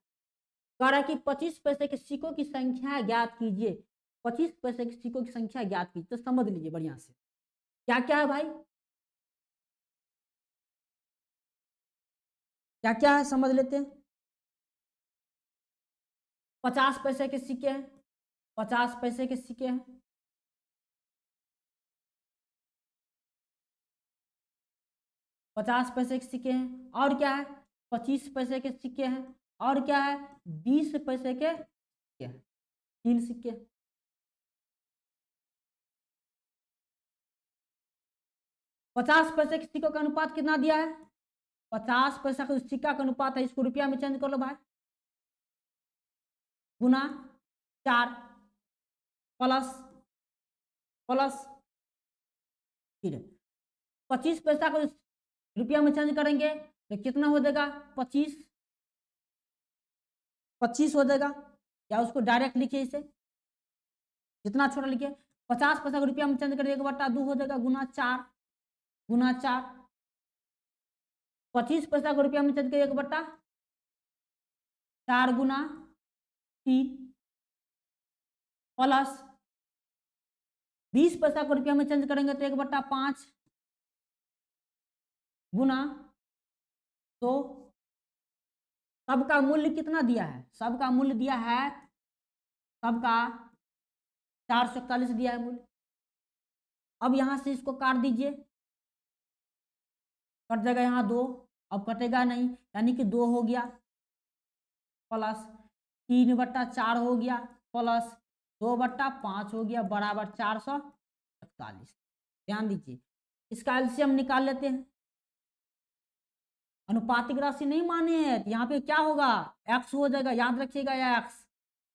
कह रहा है कि 25 पैसे के सिक्कों की संख्या ज्ञात कीजिए। 25 पैसे के सिक्कों की संख्या ज्ञात कीजिए, तो समझ लीजिए बढ़िया से क्या क्या है भाई, क्या क्या है समझ लेते हैं। 50 पैसे के सिक्के हैं, 50 पैसे के सिक्के हैं, 50 पैसे के सिक्के हैं और क्या है 25 पैसे के सिक्के हैं और क्या है 20 पैसे के सिक्के हैं, 3 सिक्के। 50 पैसे के सिक्कों का अनुपात कितना दिया है, 50 पैसा का सिक्का का अनुपात है, इसको रुपया में चेंज कर लो भाई, गुना 4 प्लस प्लस फिर 25 पैसा को रुपया में चेंज करेंगे तो कितना हो जाएगा 25 हो जाएगा, या उसको डायरेक्ट लिखिए, इसे जितना छोटा लिखिए। 50 पैसा को रुपया में चेंज करिए 1/2 हो जाएगा, गुना 4 गुना 4। 25 पैसा को रुपया में चेंज करिए 1/4 गुना 3 प्लस 20 पैसा को रुपया में चेंज करेंगे तो 1/5 गुना 2। सबका मूल्य कितना दिया है, सबका मूल्य दिया है, सबका 441 दिया है मूल्य। अब यहां से इसको काट दीजिए, कट जाएगा यहाँ 2, अब कटेगा नहीं यानी कि 2 हो गया प्लस 3/4 हो गया प्लस 2/5 हो गया बराबर 441। ध्यान दीजिए, इसका एलसीएम निकाल लेते हैं। अनुपातिक राशि नहीं माने हैं, यहाँ पे क्या होगा x हो जाएगा, याद रखिएगा x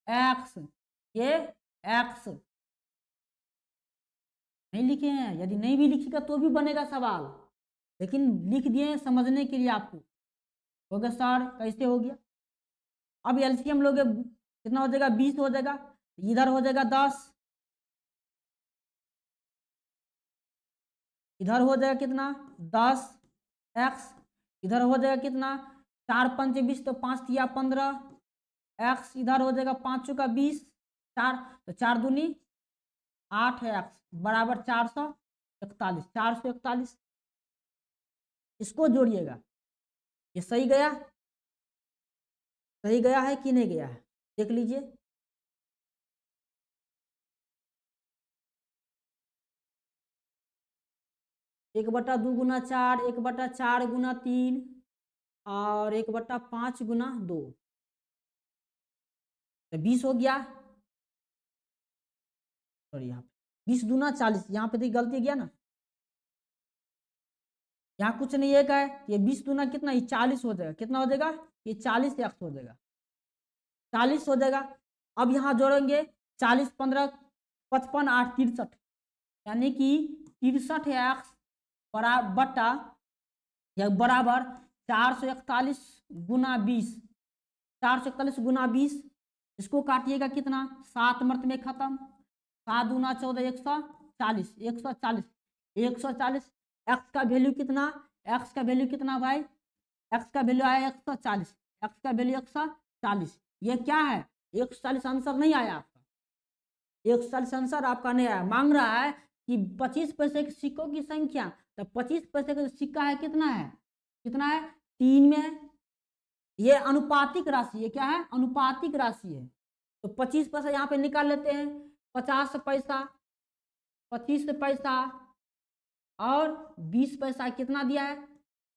x ये x नहीं लिखे हैं, यदि नहीं भी लिखिएगा तो भी बनेगा सवाल, लेकिन लिख दिए समझने के लिए आपको। हो गया सर, कैसे हो गया। अब एलसीएम लोगे कितना हो जाएगा 20 हो जाएगा, इधर हो जाएगा 10, इधर हो जाएगा कितना 10x, इधर हो जाएगा कितना 4 पंच 20 तो 5 तिया 15, एक्स इधर हो जाएगा 5 का 20, 4 तो 4 दूनी 8 है, एक्स बराबर 441, 441। इसको जोड़िएगा, ये सही गया, सही गया है कि नहीं गया है, देख लीजिए। एक बटा 2 गुना 4, 1/4 गुना 3 और 1/5 गुना 2, तो 20 हो गया। और यहाँ पे 20 दूना 40, यहाँ पे तो गलती गया ना, यहाँ कुछ नहीं एक है, ये 20 दूना कितना, ये 40 हो जाएगा, कितना हो जाएगा, ये 40 एक्स हो जाएगा, 40 हो जाएगा। अब यहाँ जोड़ेंगे 40 15 55 8 63, यानी कि 63 एक्स बटा या बराबर 441 गुना 20, 441 गुना 20, इसको काटिएगा कितना, 7 मर्त में खत्म, 7 दूना 14, 140, 140, 140। एक्स का वैल्यू कितना, एक्स का वैल्यू कितना भाई, एक्स का वैल्यू आया 140, एक्स का वैल्यू 140, ये क्या है 140 आंसर नहीं आया आपका, 140 आंसर आपका नहीं आया। मांग रहा है कि 25 पैसे के सिक्कों की संख्या, तो 25 पैसे का सिक्का है कितना है, कितना है 3 में है, ये अनुपातिक राशि है, क्या है अनुपातिक राशि है। तो 25 पैसा यहाँ पे निकाल लेते हैं, 50 पैसा, 25 पैसा और 20 पैसा कितना दिया है,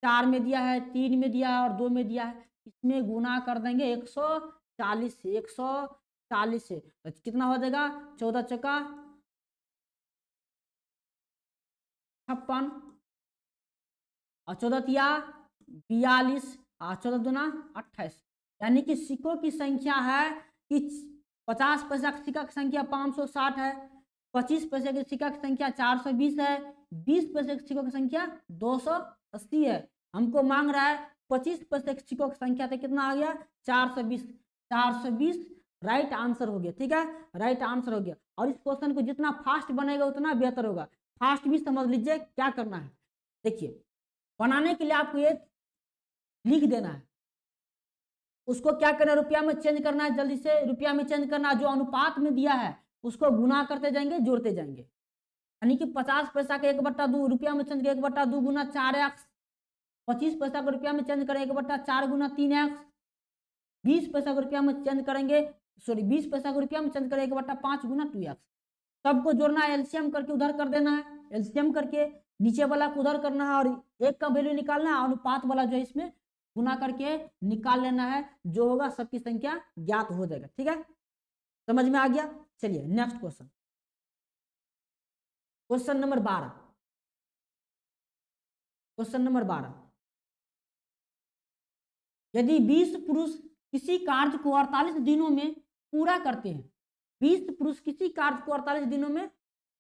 4 में दिया है, 3 में दिया है और 2 में दिया है, इसमें गुना कर देंगे 140 से, 140 से, तो कितना हो जाएगा 14 चौका 56 और 14 तिया 42 और 14 दूना 28, यानी कि सिक्कों की संख्या है कि 50 पैसा के सिक्का की संख्या 560 है, 25 पैसे के सिक्का की संख्या 420 है, 20 पैसे के सिक्कों की संख्या 280 है। हमको मांग रहा है 25 पैसे के सिक्कों की संख्या, तो कितना आ गया 420, 420 राइट आंसर हो गया, ठीक है राइट आंसर हो गया। और इस क्वेश्चन को जितना फास्ट बनेगा उतना बेहतर होगा, फास्ट भी समझ लीजिए क्या करना है। देखिए बनाने के लिए आपको ये लिख देना है, उसको क्या करना है रुपया में चेंज करना है, जल्दी से रुपया में चेंज करना है, जो अनुपात में दिया है उसको गुना करते जाएंगे जोड़ते जाएंगे, यानी कि 50 पैसा के 1/2 रुपया में चेंज कर 1/2 गुना 4x, 25 पैसा को रुपया में चेंज करें 1/4 गुना 3x, 20 पैसा को रुपया में चेंज करेंगे, सॉरी 20 पैसा को रुपया में चेंज करें 1/5 गुना 2x। सबको जोड़ना है, एलसीएम करके उधर कर देना है, एलसीएम करके नीचे वाला को उधर करना है और एक का वैल्यू निकालना है, अनुपात वाला जो है इसमें गुना करके निकाल लेना है, जो होगा सबकी संख्या ज्ञात हो जाएगा, ठीक है समझ में आ गया। चलिए next question, question number 12, question number 12, यदि 20 पुरुष किसी कार्य को 48 दिनों में पूरा करते हैं, 20 पुरुष किसी कार्य को 48 दिनों में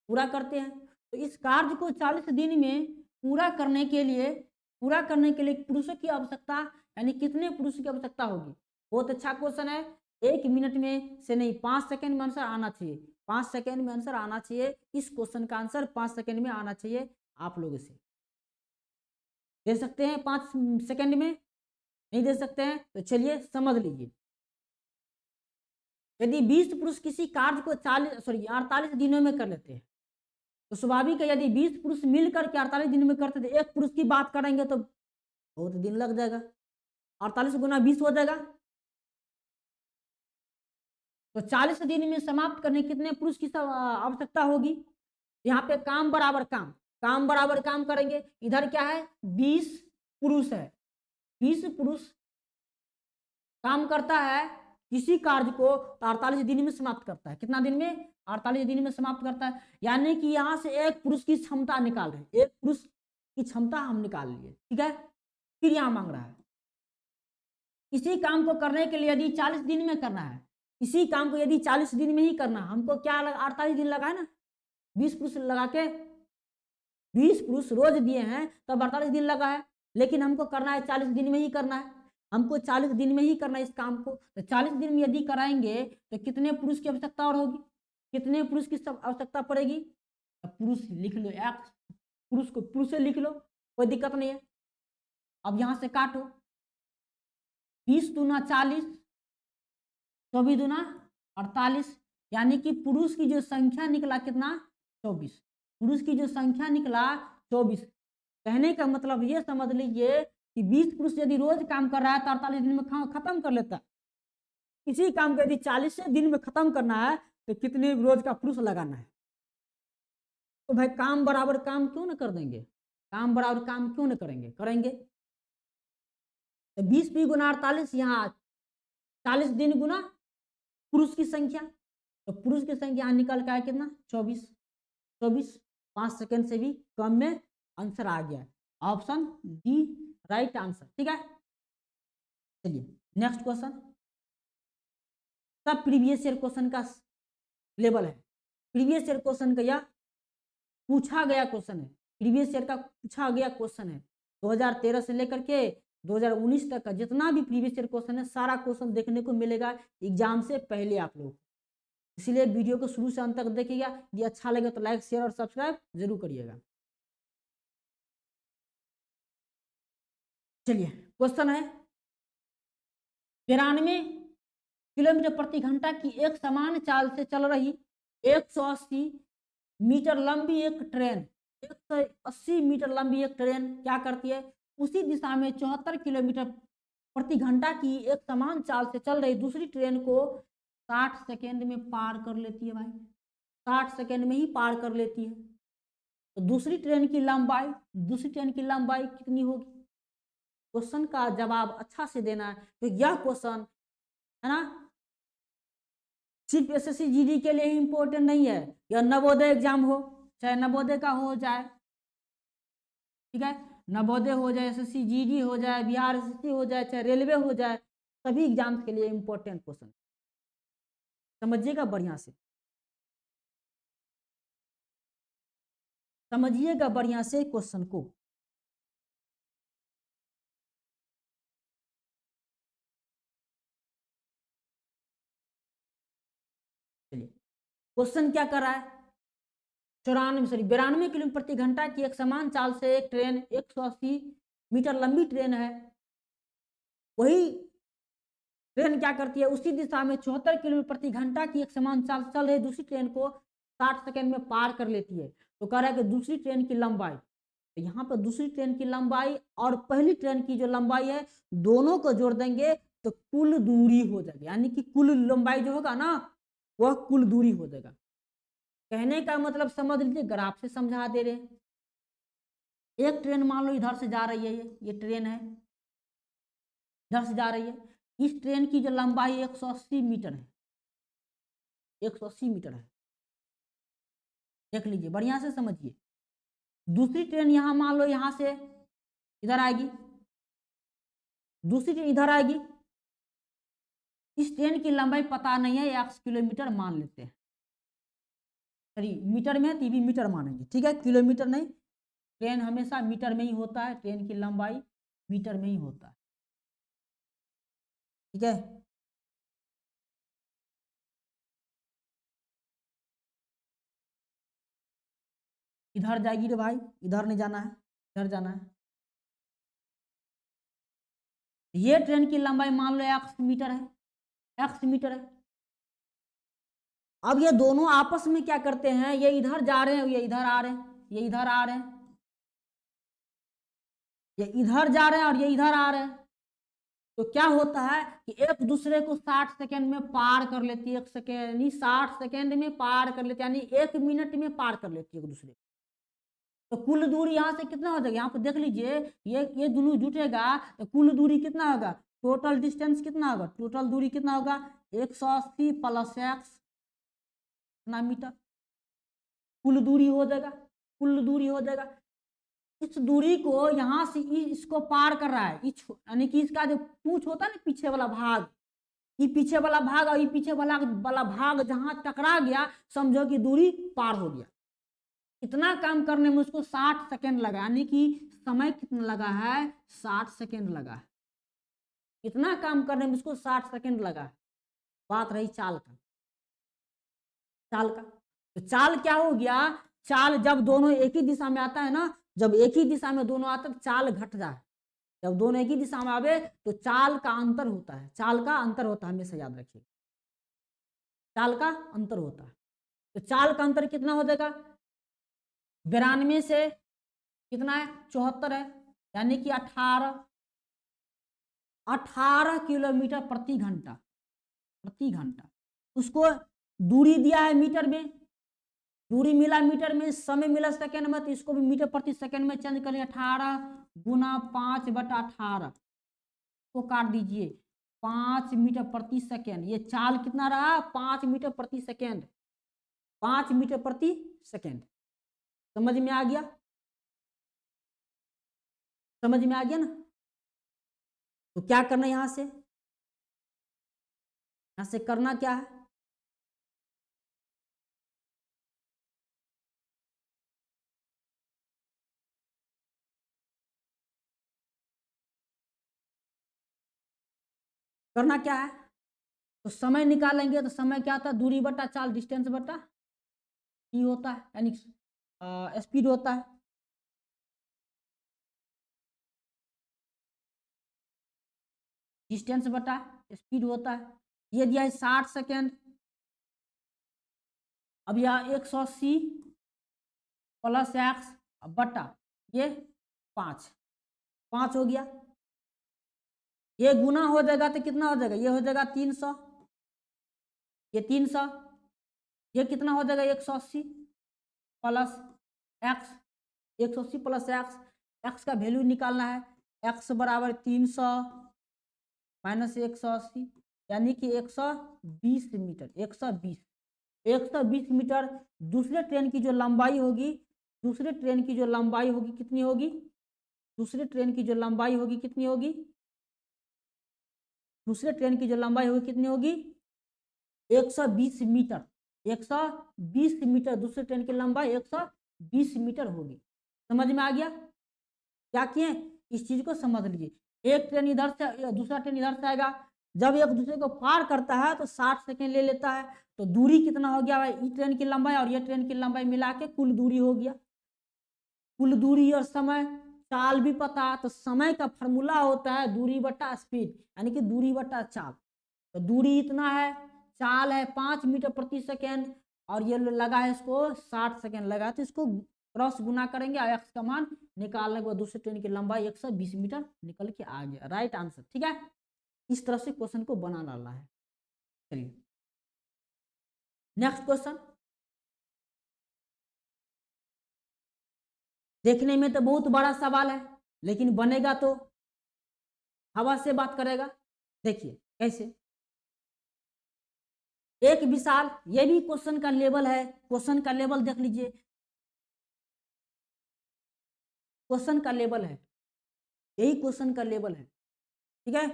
पूरा करते हैं, तो इस कार्य को 40 दिन में पूरा करने के लिए पुरुषों की आवश्यकता, यानी कितने पुरुषों की आवश्यकता होगी। बहुत अच्छा क्वेश्चन है, 1 मिनट में से नहीं 5 सेकंड में आंसर आना चाहिए, 5 सेकंड में आंसर आना चाहिए, इस क्वेश्चन का आंसर 5 सेकंड में आना चाहिए। आप लोगों से दे सकते हैं 5 सेकंड में, नहीं दे सकते हैं तो चलिए समझ लीजिए। यदि 20 पुरुष किसी कार्य को 48 दिनों में कर लेते हैं, तो स्वाभाविक है यदि 20 पुरुष मिलकर के 48 दिन में करते थे, एक पुरुष की बात करेंगे तो बहुत दिन लग जाएगा, 48 गुना 20 हो जाएगा, तो 40 दिन में समाप्त करने कितने पुरुष की आवश्यकता होगी। यहाँ पे काम बराबर काम, काम बराबर काम करेंगे, इधर क्या है 20 पुरुष है, 20 पुरुष काम करता है किसी कार्य को तो 48 दिन में समाप्त करता है, कितना दिन में 48 दिन में समाप्त करता है, यानी कि यहां से एक पुरुष की क्षमता निकाल रहे हैं, एक पुरुष की क्षमता हम निकाल लिए, ठीक है। फिर यहां मांग रहा है इसी काम को करने के लिए यदि 40 दिन में करना है, इसी काम को यदि 40 दिन में ही करना, हमको क्या 48 दिन लगा है ना, 20 पुरुष लगा के 20 पुरुष रोज दिए हैं तब 48 दिन लगा है, लेकिन हमको करना है 40 दिन में ही करना है, हमको 40 दिन में ही करना है इस काम को, तो 40 दिन में यदि कराएंगे तो कितने पुरुष की आवश्यकता और होगी, कितने पुरुष की आवश्यकता पड़ेगी, तो पुरुष लिख लो, एक पुरुष को पुरुष से लिख लो, कोई दिक्कत नहीं है। अब यहां से काटो, 20 दूना 40, 24 दूना 48, यानी कि पुरुष की जो संख्या निकला कितना 24, पुरुष की जो संख्या निकला 24। कहने का मतलब ये समझ लीजिए कि 20 पुरुष यदि रोज काम कर रहा है तो 48 दिन में खत्म कर लेता। इसी काम को यदि 40 दिन में खत्म करना है तो कितने रोज का पुरुष लगाना है। तो भाई काम बराबर काम क्यों ना कर देंगे, काम बराबर काम क्यों ना करेंगे, करेंगे। तो 20 भी गुना 48, यहाँ 40 दिन गुना पुरुष की संख्या, तो पुरुष की संख्या यहाँ निकल का है कितना 24, 24 5 सेकंड से भी कम में आंसर आ गया, ऑप्शन डी राइट आंसर। ठीक है, चलिए नेक्स्ट क्वेश्चन। सब प्रीवियस ईयर क्वेश्चन का लेवल है, प्रीवियस ईयर क्वेश्चन का यह पूछा गया क्वेश्चन है, प्रीवियस ईयर का पूछा गया क्वेश्चन है। 2013 से लेकर के 2019 तक का जितना भी प्रीवियस ईयर क्वेश्चन है सारा क्वेश्चन देखने को मिलेगा एग्जाम से पहले आप लोग, इसलिए वीडियो को शुरू से अंत तक देखिएगा। यदि अच्छा लगे तो लाइक शेयर और सब्सक्राइब जरूर करिएगा। चलिए क्वेश्चन है 93 किलोमीटर प्रति घंटा की एक समान चाल से चल रही 180 मीटर लंबी एक ट्रेन, 180 मीटर लंबी एक ट्रेन क्या करती है, उसी दिशा में 74 किलोमीटर प्रति घंटा की एक समान चाल से चल रही दूसरी ट्रेन को 60 सेकेंड में पार कर लेती है। भाई 60 सेकेंड में ही पार कर लेती है, तो दूसरी ट्रेन की लंबाई कितनी होगी। क्वेश्चन का जवाब अच्छा से देना है, तो यह क्वेश्चन है ना सिर्फ एसएससी जीडी के लिए ही इंपॉर्टेंट नहीं है, यह नवोदय एग्जाम हो, चाहे नवोदय का हो जाए, ठीक है, नवोदय हो जाए, एसएससी जीडी हो जाए, बिहार एसएससी हो जाए, चाहे रेलवे हो जाए, सभी एग्जाम्स के लिए इंपॉर्टेंट क्वेश्चन, समझिएगा बढ़िया से, समझिएगा बढ़िया से क्वेश्चन को। चलिए क्वेश्चन क्या कर रहा है, 92 किलोमीटर प्रति घंटा की एक समान चाल से एक ट्रेन 180 मीटर लंबी ट्रेन है, वही ट्रेन क्या करती है उसी दिशा में 74 किलोमीटर प्रति घंटा की एक समान चाल चल रही दूसरी ट्रेन को 60 सेकेंड में पार कर लेती है। तो कह रहा है कि दूसरी ट्रेन की लंबाई, तो यहाँ पर दूसरी ट्रेन की लंबाई और पहली ट्रेन की जो लंबाई है दोनों को जोड़ देंगे तो कुल दूरी हो जाएगी, यानी कि कुल लंबाई जो होगा ना वह कुल दूरी हो जाएगा। कहने का मतलब समझ लीजिए, ग्राफ से समझा दे रहे हैं। एक ट्रेन मान लो इधर से जा रही है, ये ट्रेन है इधर से जा रही है, इस ट्रेन की जो लंबाई 180 मीटर है, 180 मीटर है, देख लीजिए बढ़िया से समझिए। दूसरी ट्रेन यहां मान लो यहां से इधर आएगी, दूसरी ट्रेन इधर आएगी, इस ट्रेन की लंबाई पता नहीं है 1 किलोमीटर मान लेते हैं, सॉरी मीटर में है तो भी मीटर मानेंगे, ठीक है, किलोमीटर नहीं, ट्रेन हमेशा मीटर में ही होता है, ट्रेन की लंबाई मीटर में ही होता है, ठीक है। इधर जाएगी रे भाई, इधर नहीं जाना है, इधर जाना है। ये ट्रेन की लंबाई मान लो 1 मीटर है, 1 मीटर है। अब ये दोनों आपस में क्या करते हैं, ये इधर जा रहे हैं, ये इधर आ रहे हैं, ये इधर आ रहे हैं, ये इधर जा रहे हैं और ये इधर आ रहे हैं। तो क्या होता है कि एक दूसरे को 60 सेकेंड में पार कर लेती है, 1 सेकेंड 60 सेकेंड में पार कर लेती है, यानी 1 मिनट में पार कर लेती है एक दूसरे को। तो कुल दूरी यहाँ से कितना हो जाएगा, यहाँ पर देख लीजिए, ये दोनों जुटेगा तो कुल दूरी कितना होगा, टोटल डिस्टेंस कितना होगा, टोटल दूरी कितना होगा 180 प्लस x मीटर, कुल दूरी हो जाएगा, कुल दूरी हो जाएगा। इस दूरी को यहाँ से इसको पार कर रहा है, यानी कि इसका जो पूंछ होता है ना पीछे वाला भाग, ये पीछे वाला भाग और ये पीछे वाला भाग जहां टकरा गया समझो कि दूरी पार हो गया। इतना काम करने में उसको 60 सेकेंड लगा, यानी कि समय कितना लगा है 60 सेकेंड लगा है, इतना काम करने में उसको 60 सेकेंड लगा है। बात रही चाल का, चाल का, तो चाल क्या हो गया, चाल जब दोनों एक ही दिशा में आता है ना, जब एक ही दिशा में दोनों आता है तो चाल घट जाए, जब दोनों एक ही दिशा में आवे तो चाल का अंतर होता है, चाल का अंतर होता है, हमेशा याद रखिए, चाल का अंतर होता है। तो चाल का अंतर कितना हो जाएगा, 92 से कितना है, 74 है, यानी कि 18 किलोमीटर प्रति घंटा, प्रति घंटा। उसको दूरी दिया है मीटर में, दूरी मिला मीटर में, समय मिला सेकंड में, तो इसको भी मीटर प्रति सेकंड में चेंज करें, 18 गुना 5/18 को काट दीजिए, 5 मीटर प्रति सेकंड। ये चाल कितना रहा, 5 मीटर प्रति सेकंड, 5 मीटर प्रति सेकंड। समझ में आ गया, समझ में आ गया ना। तो क्या करना है, यहां से करना क्या है, करना क्या है, तो समय निकालेंगे। तो समय क्या था, दूरी बटा चाल, डिस्टेंस बटा टी होता है, यानी स्पीड होता है। डिस्टेंस बटा स्पीड होता है। ये दिया है 60 सेकेंड। अब यहाँ 180 प्लस एक्स बटा ये 5 हो गया। ये गुना हो जाएगा तो कितना हो जाएगा, ये हो जाएगा 300, ये 300, ये कितना हो जाएगा 180 plus x, 180 plus x, x का वैल्यू निकालना है, एक्स बराबर 300 माइनस 180, यानी कि 120 मीटर, 120 मीटर। दूसरे ट्रेन की जो लंबाई होगी, दूसरे ट्रेन की जो लंबाई होगी कितनी होगी, दूसरे ट्रेन की जो लंबाई होगी कितनी होगी, दूसरे ट्रेन की जो लंबाई होगी कितनी होगी, 120 मीटर, 120 मीटर। दूसरे ट्रेन की लंबाई 120 मीटर होगी। समझ में आ गया, क्या किए, इस चीज को समझ लीजिए। एक ट्रेन इधर से, दूसरा ट्रेन इधर से आएगा, जब एक दूसरे को पार करता है तो 60 सेकेंड ले लेता है। तो दूरी कितना हो गया भाई, इस ट्रेन की लंबाई और ये ट्रेन की लंबाई मिला के कुल दूरी हो गया। कुल दूरी और समय, चाल भी पता, तो समय का फॉर्मूला होता है दूरी बटा स्पीड, यानी कि दूरी बटा चाल। तो दूरी इतना है, चाल है 5 मीटर प्रति सेकेंड, और ये लगा है इसको 60 सेकेंड लगा, तो इसको क्रॉस गुना करेंगे और एक्स का मान निकालने के बाद दूसरे ट्रेन की लंबाई 120 मीटर निकल के आ गया, राइट आंसर। ठीक है, इस तरह से क्वेश्चन को बना डालना है। चलिए नेक्स्ट क्वेश्चन। देखने में तो बहुत बड़ा सवाल है, लेकिन बनेगा तो हवा से बात करेगा। देखिए कैसे, एक विशाल, ये भी क्वेश्चन का लेवल है, क्वेश्चन का लेवल देख लीजिए, क्वेश्चन का लेवल है, यही क्वेश्चन का लेवल है। ठीक है,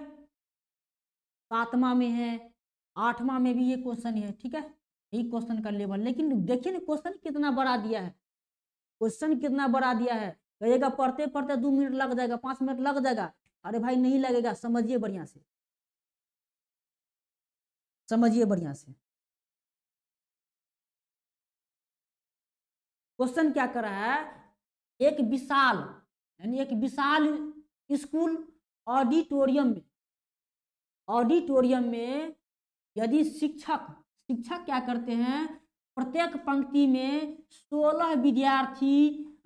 7वां में है, 8वां में भी ये क्वेश्चन है। ठीक है, यही क्वेश्चन का लेवल। लेकिन देखिए ना क्वेश्चन कितना बड़ा दिया है, क्वेश्चन कितना बड़ा दिया है। कहिएगा पढ़ते पढ़ते 2 मिनट लग जाएगा, 5 मिनट लग जाएगा, अरे भाई नहीं लगेगा, समझिए बढ़िया से, समझिए बढ़िया से। क्वेश्चन क्या कर रहा है, एक विशाल, यानी एक विशाल स्कूल ऑडिटोरियम में, ऑडिटोरियम में यदि शिक्षक, शिक्षक क्या करते हैं, प्रत्येक पंक्ति में 16 विद्यार्थी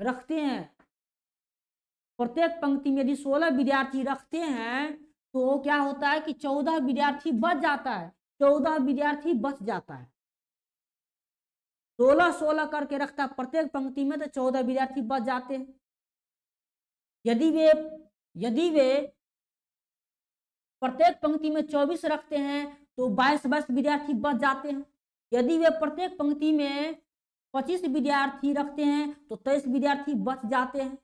रखते हैं। प्रत्येक पंक्ति में यदि 16 विद्यार्थी रखते हैं तो क्या होता है कि 14 विद्यार्थी बच जाता है, 14 विद्यार्थी बच जाता है। 16-16 करके रखता है प्रत्येक पंक्ति में, तो 14 विद्यार्थी बच जाते हैं। यदि वे प्रत्येक पंक्ति में 24 रखते हैं तो 22 विद्यार्थी बच जाते हैं। यदि वे प्रत्येक पंक्ति में 25 विद्यार्थी रखते हैं तो 23 विद्यार्थी बच जाते हैं।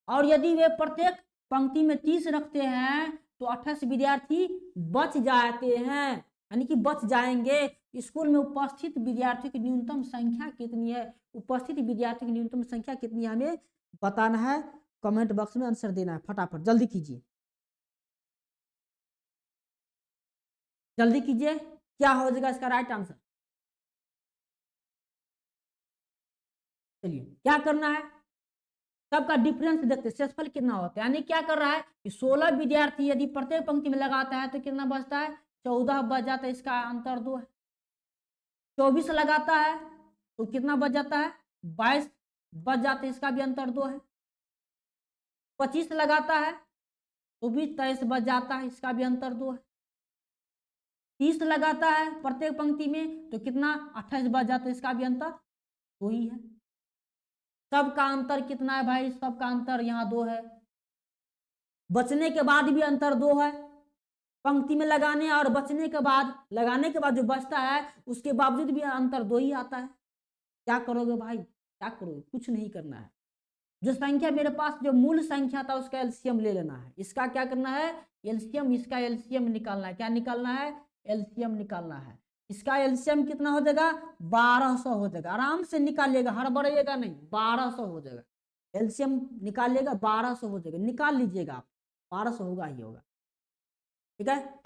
और यदि वे प्रत्येक पंक्ति में 30 रखते हैं तो 28 विद्यार्थी बच जाते हैं, यानी कि बच जाएंगे। स्कूल में उपस्थित विद्यार्थियों की न्यूनतम संख्या कितनी है, उपस्थित विद्यार्थियों की न्यूनतम संख्या कितनी है हमें बताना है। कमेंट बॉक्स में आंसर देना है, फटाफट जल्दी कीजिए, जल्दी कीजिए। क्या हो जाएगा इसका राइट आंसर, चलिए क्या करना है, सबका डिफरेंस देखते शेषफल कितना होता है। यानी क्या कर रहा है कि 16 विद्यार्थी यदि प्रत्येक पंक्ति में लगाता है तो कितना बचता है, 14 बच जाता है, इसका अंतर 2 है। 24 लगाता है तो कितना बच जाता है, 22 बच जाते हैं, इसका भी अंतर 2 है। 25 लगाता है तो भी 23 बच जाता है, इसका भी अंतर 2 है। 30 लगाता है प्रत्येक पंक्ति में तो कितना, 28 बच जाता है, इसका भी अंतर 2 ही है। सबका अंतर कितना है भाई, सबका अंतर यहाँ 2 है। बचने के बाद भी अंतर 2 है, पंक्ति में लगाने और बचने के बाद, लगाने के बाद जो बचता है उसके बावजूद भी अंतर 2 ही आता है। क्या करोगे भाई, क्या करोगे, कुछ नहीं करना है। जो संख्या मेरे पास जो मूल संख्या था उसका एलसीएम ले लेना है। इसका क्या करना है, एलसीएम, इसका एलसीएम निकालना है। क्या निकालना है, एलसीएम निकालना है। इसका एलसीएम कितना हो जाएगा, 1200 हो जाएगा। आराम से निकालिएगा, हड़बड़ाइएगा नहीं, 1200 हो जाएगा। एलसीएम निकालिएगा 1200 हो जाएगा, निकाल लीजिएगा आप, 1200 होगा ही होगा। ठीक है,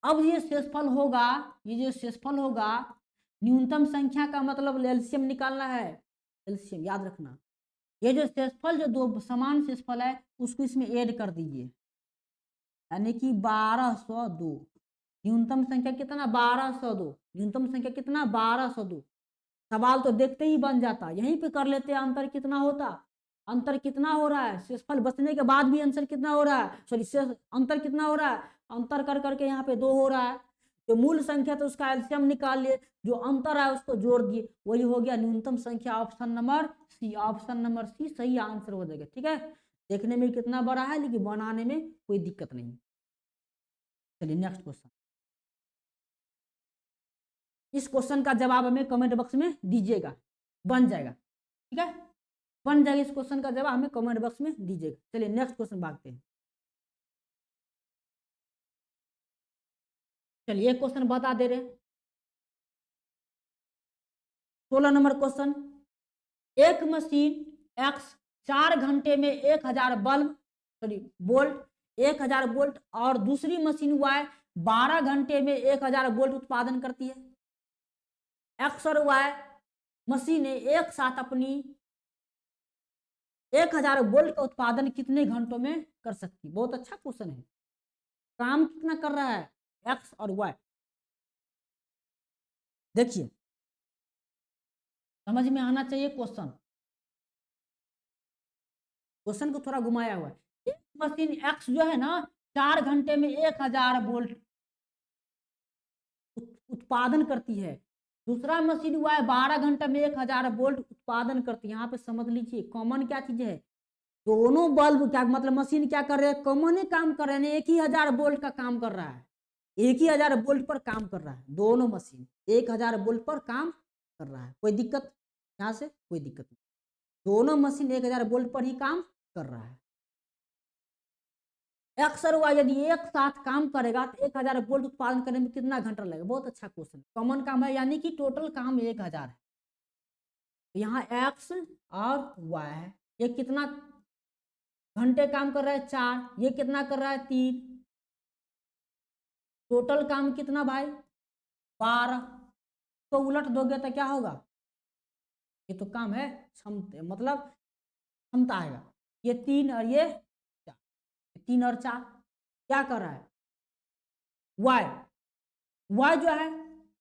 अब ये शेषफल होगा, ये जो शेषफल होगा, न्यूनतम संख्या का मतलब एलसीएम निकालना है। एलसीएम याद रखना, ये जो शेषफल, जो दो समान शेषफल है उसको इसमें ऐड कर दीजिए, यानी कि 1202। न्यूनतम संख्या कितना, 1202। न्यूनतम संख्या कितना, 1202। सवाल तो देखते ही बन जाता, यहीं पे कर लेते, अंतर कितना होता, अंतर कितना हो रहा है, शेषफल बचने के बाद भी आंसर कितना हो रहा है, सॉरी अंतर कितना हो रहा है, अंतर कर करके यहाँ पे 2 हो रहा है। जो मूल संख्या तो उसका एलसीएम निकाल लिए, जो अंतर है उसको जोड़ दिए, वही हो गया न्यूनतम संख्या। Option number C, option number C सही आंसर हो जाएगा। ठीक है, देखने में कितना बड़ा है लेकिन बनाने में कोई दिक्कत नहीं। चलिए नेक्स्ट क्वेश्चन। इस क्वेश्चन का जवाब हमें कमेंट बॉक्स में दीजिएगा, बन जाएगा। ठीक है, बन जाएगा, इस क्वेश्चन का जवाब हमें कमेंट बॉक्स में दीजिएगा। चलिए नेक्स्ट क्वेश्चन भागते हैं। चलिए एक क्वेश्चन बता दे रहे हैं, 16 नंबर क्वेश्चन। एक मशीन एक्स 4 घंटे में 1000 बल्ब, सॉरी बोल्ट, 1000 बोल्ट, और दूसरी मशीन वाई 12 घंटे में 1000 बोल्ट उत्पादन करती है। एक्स और वाई मशीनें एक साथ अपनी 1000 बोल्ट का उत्पादन कितने घंटों में कर सकती। बहुत अच्छा क्वेश्चन है। काम कितना कर रहा है एक्स और वाई, देखिए समझ में आना चाहिए क्वेश्चन, क्वेश्चन को थोड़ा घुमाया हुआ है। एक मशीन एक्स जो है ना 4 घंटे में 1000 वोल्ट उत्पादन करती है, दूसरा मशीन वाई 12 घंटे में 1000 वोल्ट उत्पादन करती है। यहाँ पे समझ लीजिए कॉमन क्या चीज है, दोनों बल्ब क्या मतलब मशीन क्या कर रहे हैं, कॉमन ही काम कर रहे हैं, एक ही 1000 वोल्ट का काम कर रहा है, एक ही 1000 वोल्ट पर काम कर रहा है, दोनों मशीन 1000 वोल्ट पर काम कर रहा है। कोई दिक्कत यहाँ से, कोई दिक्कत नहीं, दोनों मशीन 1000 वोल्ट पर ही काम कर रहा है। एक्स और वाई यदि एक साथ काम करेगा तो 1000 वोल्ट उत्पादन करने में कितना घंटा लगेगा। बहुत अच्छा क्वेश्चन, कॉमन काम है, यानी कि टोटल काम 1000 है। यहाँ एक्स और वाई है, ये कितना घंटे काम कर रहा है, 4, ये कितना कर रहा है, 3, टोटल काम कितना भाई, 12। तो उलट दोगे तो क्या होगा, ये तो काम है क्षमता, मतलब क्षमता आएगा। ये 3 और ये 4, 3 और 4 क्या कर रहा है, वाई, वाई जो है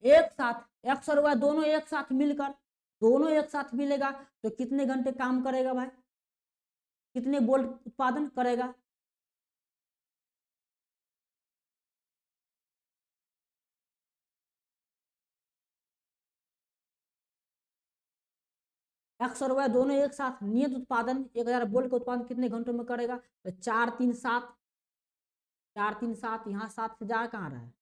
एक साथ, एक्स और वाई दोनों एक साथ मिलकर, दोनों एक साथ मिलेगा तो कितने घंटे काम करेगा भाई, कितने वोल्ट उत्पादन करेगा। एक्स और वाई दोनों एक साथ नियत उत्पादन 1000 वोल्ट का उत्पादन कितने घंटों में करेगा, तो 4 3 7, 4 3 7, यहाँ 7 से जा कहाँ रहा है,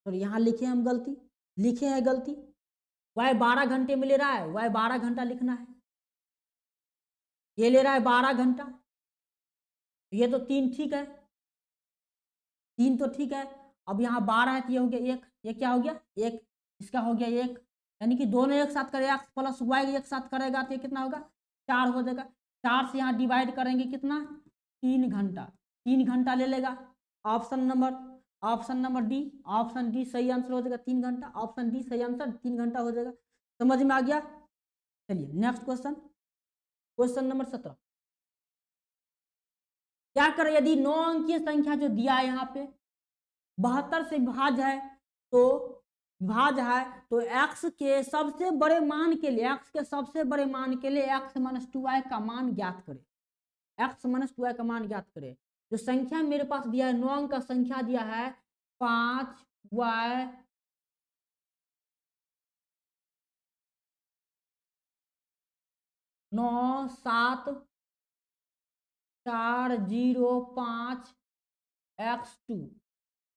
तो यहाँ लिखे हम गलती, लिखे हैं गलती, वाई 12 घंटे में ले रहा है, वाई 12 घंटा लिखना है, ये ले रहा है 12 घंटा, ये तो 3 ठीक है, 3 तो ठीक है। अब यहाँ 12 है तो ये हो गया 1, ये क्या हो गया 1, इसका हो गया 1, यानी कि दोनों एक साथ करेगा, एक्स प्लस वाई एक साथ करेगा तो ये कितना होगा, 4 हो जाएगा। 4 से यहाँ डिवाइड करेंगे कितना, 3 घंटा, 3 घंटा ले लेगा, option number option number D, option D सही आंसर हो जाएगा 3 घंटा, ऑप्शन डी सही आंसर 3 घंटा हो जाएगा। समझ में आ गया? चलिए नेक्स्ट क्वेश्चन, क्वेश्चन नंबर 17। क्या करें यदि 9 अंकीय संख्या जो दिया है यहाँ पे 72 से विभाज्य है, तो विभाज्य है तो x के सबसे बड़े मान के लिए, x के सबसे बड़े मान के लिए x माइनस 2y का मान ज्ञात करें, x माइनस 2y का मान ज्ञात करें। जो संख्या मेरे पास दिया है 9 अंक का संख्या दिया है 5y 9 7 4 0 5 x2,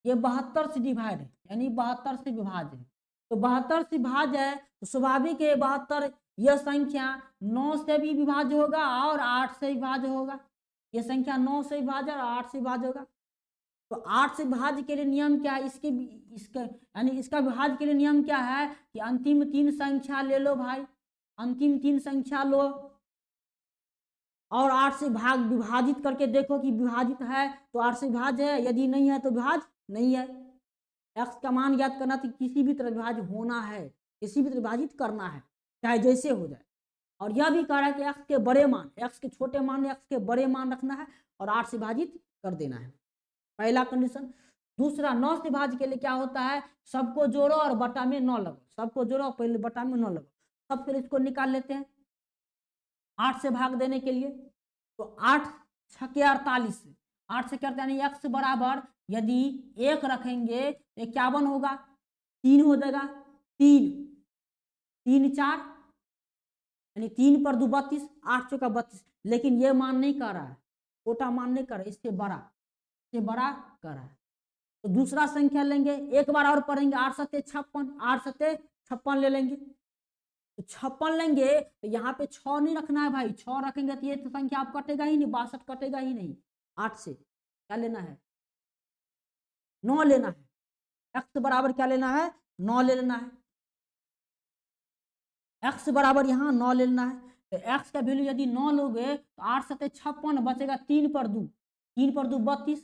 ये 72 से डिवाइड है, यानी 72 से विभाज्य है। तो 72 से विभाज्य है तो स्वाभाविक है 72 यह संख्या 9 से भी विभाज्य होगा और 8 से विभाज्य होगा। यह संख्या 9 से विभाज्य और 8 से विभाज्य होगा। तो 8 से विभाज्य के लिए नियम क्या है, इसका यानी इसका विभाज्य के लिए नियम क्या है कि अंतिम 3 संख्या ले लो भाई, अंतिम 3 संख्या लो और 8 से विभाजित करके देखो कि विभाजित है तो 8 से विभाज्य है, यदि नहीं है तो विभाज्य नहीं है। x का मान ज्ञात करना तो किसी भी तरह विभाज्य होना है, किसी भी तरह विभाजित करना है, चाहे जैसे हो जाए। और यह भी कह रहा है कि x के बड़े मान, x के छोटे मान x के बड़े मान रखना है और 8 से विभाजित कर देना है, पहला कंडीशन। दूसरा 9 से विभाज्य के लिए क्या होता है, सबको जोड़ो और बटा में 9 लगो, सबको जोड़ो पहले बटा में 9 लगो। सब फिर इसको निकाल लेते हैं 8 से भाग देने के लिए। तो 8 छके 48, 8 से करते यानी x बराबर यदि 1 रखेंगे तो 51 होगा, 3 हो जाएगा, 3 3 4 यानी 3 पर 2 32, 8 चौका 32। लेकिन ये मान नहीं कर रहा है, छोटा मान नहीं कर रहा है, इससे बड़ा कर रहा है। तो दूसरा संख्या लेंगे, एक बार और पढ़ेंगे, 8 सत्ते 56, 8 सत्ते 56 ले लेंगे। तो 56 लेंगे तो यहाँ पे 6 नहीं रखना है भाई, 6 रखेंगे तो ये तो संख्या आप कटेगा ही नहीं, 62 कटेगा ही नहीं। 8 से क्या लेना है, 9 लेना है। x बराबर क्या लेना है, 9 ले लेना है। x बराबर यहाँ 9 ले लेना है। तो x का वैल्यू यदि 9 लोगे तो 8 सत्ते 56 बचेगा, 3 पर 2 32,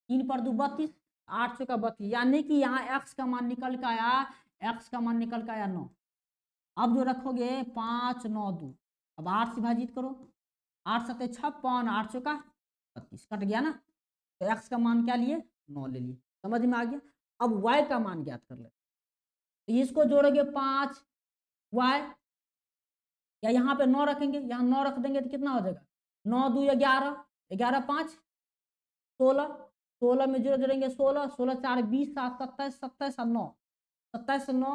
3 पर 2 32, 8 चौका 32, यानी कि यहाँ x का मान निकल के आया, x का मान निकल के आया 9। अब जो रखोगे 5 9 2, अब 8 से विभाजित करो, 8 सत्ते 56, 8 चौका 32, कट गया ना। तो x का मान क्या लिए, 9 ले लिए। समझ में आ गया? अब y का मान ज्ञात कर ले, तो इसको जोड़ोगे 5 y, या यहाँ पे 9 रखेंगे, यहाँ 9 रख देंगे तो कितना हो जाएगा, 9 2 11, 11 5 16, 16 में 0 जोड़ेंगे 16, 16 4 20, 7 27, 27 और 9, 27 से 9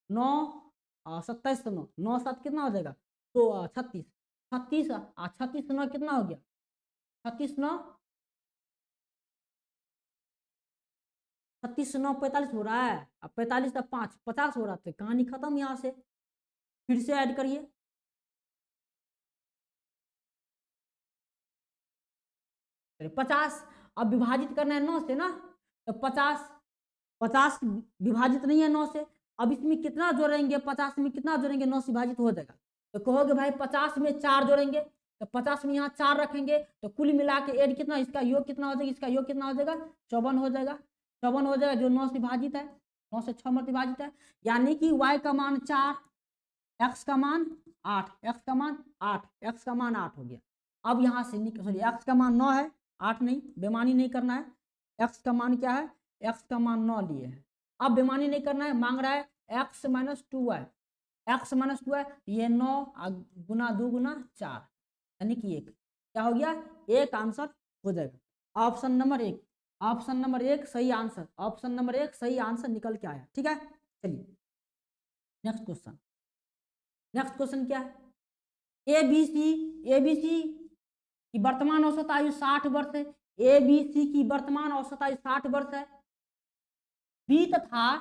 9 27 से 9, 9 7 कितना हो जाएगा, तो 36, 36 36 से 9 कितना हो गया, 36 9 36 से 9 45 हो रहा है। अब 45 का 5 50 हो रहा था, कहानी खत्म। यहाँ से फिर से ऐड करिए, चलिए 50, अब विभाजित करना है 9 से ना, तो 50 विभाजित नहीं है 9 से। अब इसमें कितना जोड़ेंगे, 50 में कितना जोड़ेंगे, 9 से विभाजित हो जाएगा। तो कहोगे भाई 50 में 4 जोड़ेंगे, तो 50 में यहाँ 4 रखेंगे तो कुल मिला के ऐड कितना, इसका योग कितना हो जाएगा, इसका योग कितना हो जाएगा, 54 हो जाएगा, 54 हो जाएगा, जो 9 से विभाजित है, 9 से 6 मत विभाजित है। यानी कि y का मान 4, x का मान 8, x का मान 8, x का मान 8 हो गया। अब यहाँ से सॉरी x का मान 9 है, 8 नहीं, बेमानी नहीं करना है। x का मान क्या है, x का मान 9 लिए है। अब बेमानी नहीं करना है, मांग रहा है x minus 2y, x minus 2y, ये 9 गुना 2 गुना 4 यानी कि 1, क्या हो गया, एक आंसर हो जाएगा। ऑप्शन नंबर 1, ऑप्शन नंबर 1 सही आंसर, ऑप्शन नंबर 1 सही आंसर निकल के आया। ठीक है, चलिए नेक्स्ट क्वेश्चन। नेक्स्ट क्वेश्चन क्या है, एबीसी की वर्तमान औसत आयु 60 वर्ष है, एबीसी की वर्तमान औसत आयु 60 वर्ष है। बी तथा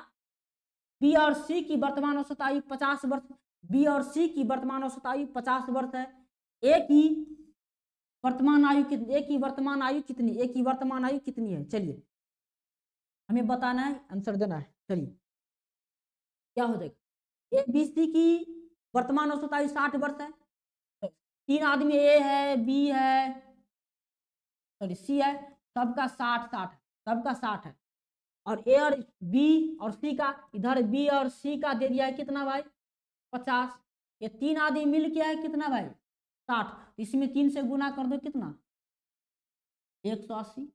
बी और सी की वर्तमान औसत आयु 50 वर्ष, बी और सी की वर्तमान औसत आयु 50 वर्ष है। ए की वर्तमान आयु कितनी, ए की वर्तमान आयु कितनी, ए की वर्तमान आयु कितनी है, चलिए हमें बताना है, आंसर देना है। चलिए क्या हो जाएगा, ए बी सी की वर्तमान औसत आयु 60 वर्ष है, 3 आदमी ए है, बी है, सॉरी सी है, सबका 60 60 सबका 60 है। और ए और बी और सी का, इधर बी और सी का दे दिया है कितना भाई 50। ये 3 आदमी मिल के है कितना भाई 60। इसमें 3 से गुना कर दो कितना 180।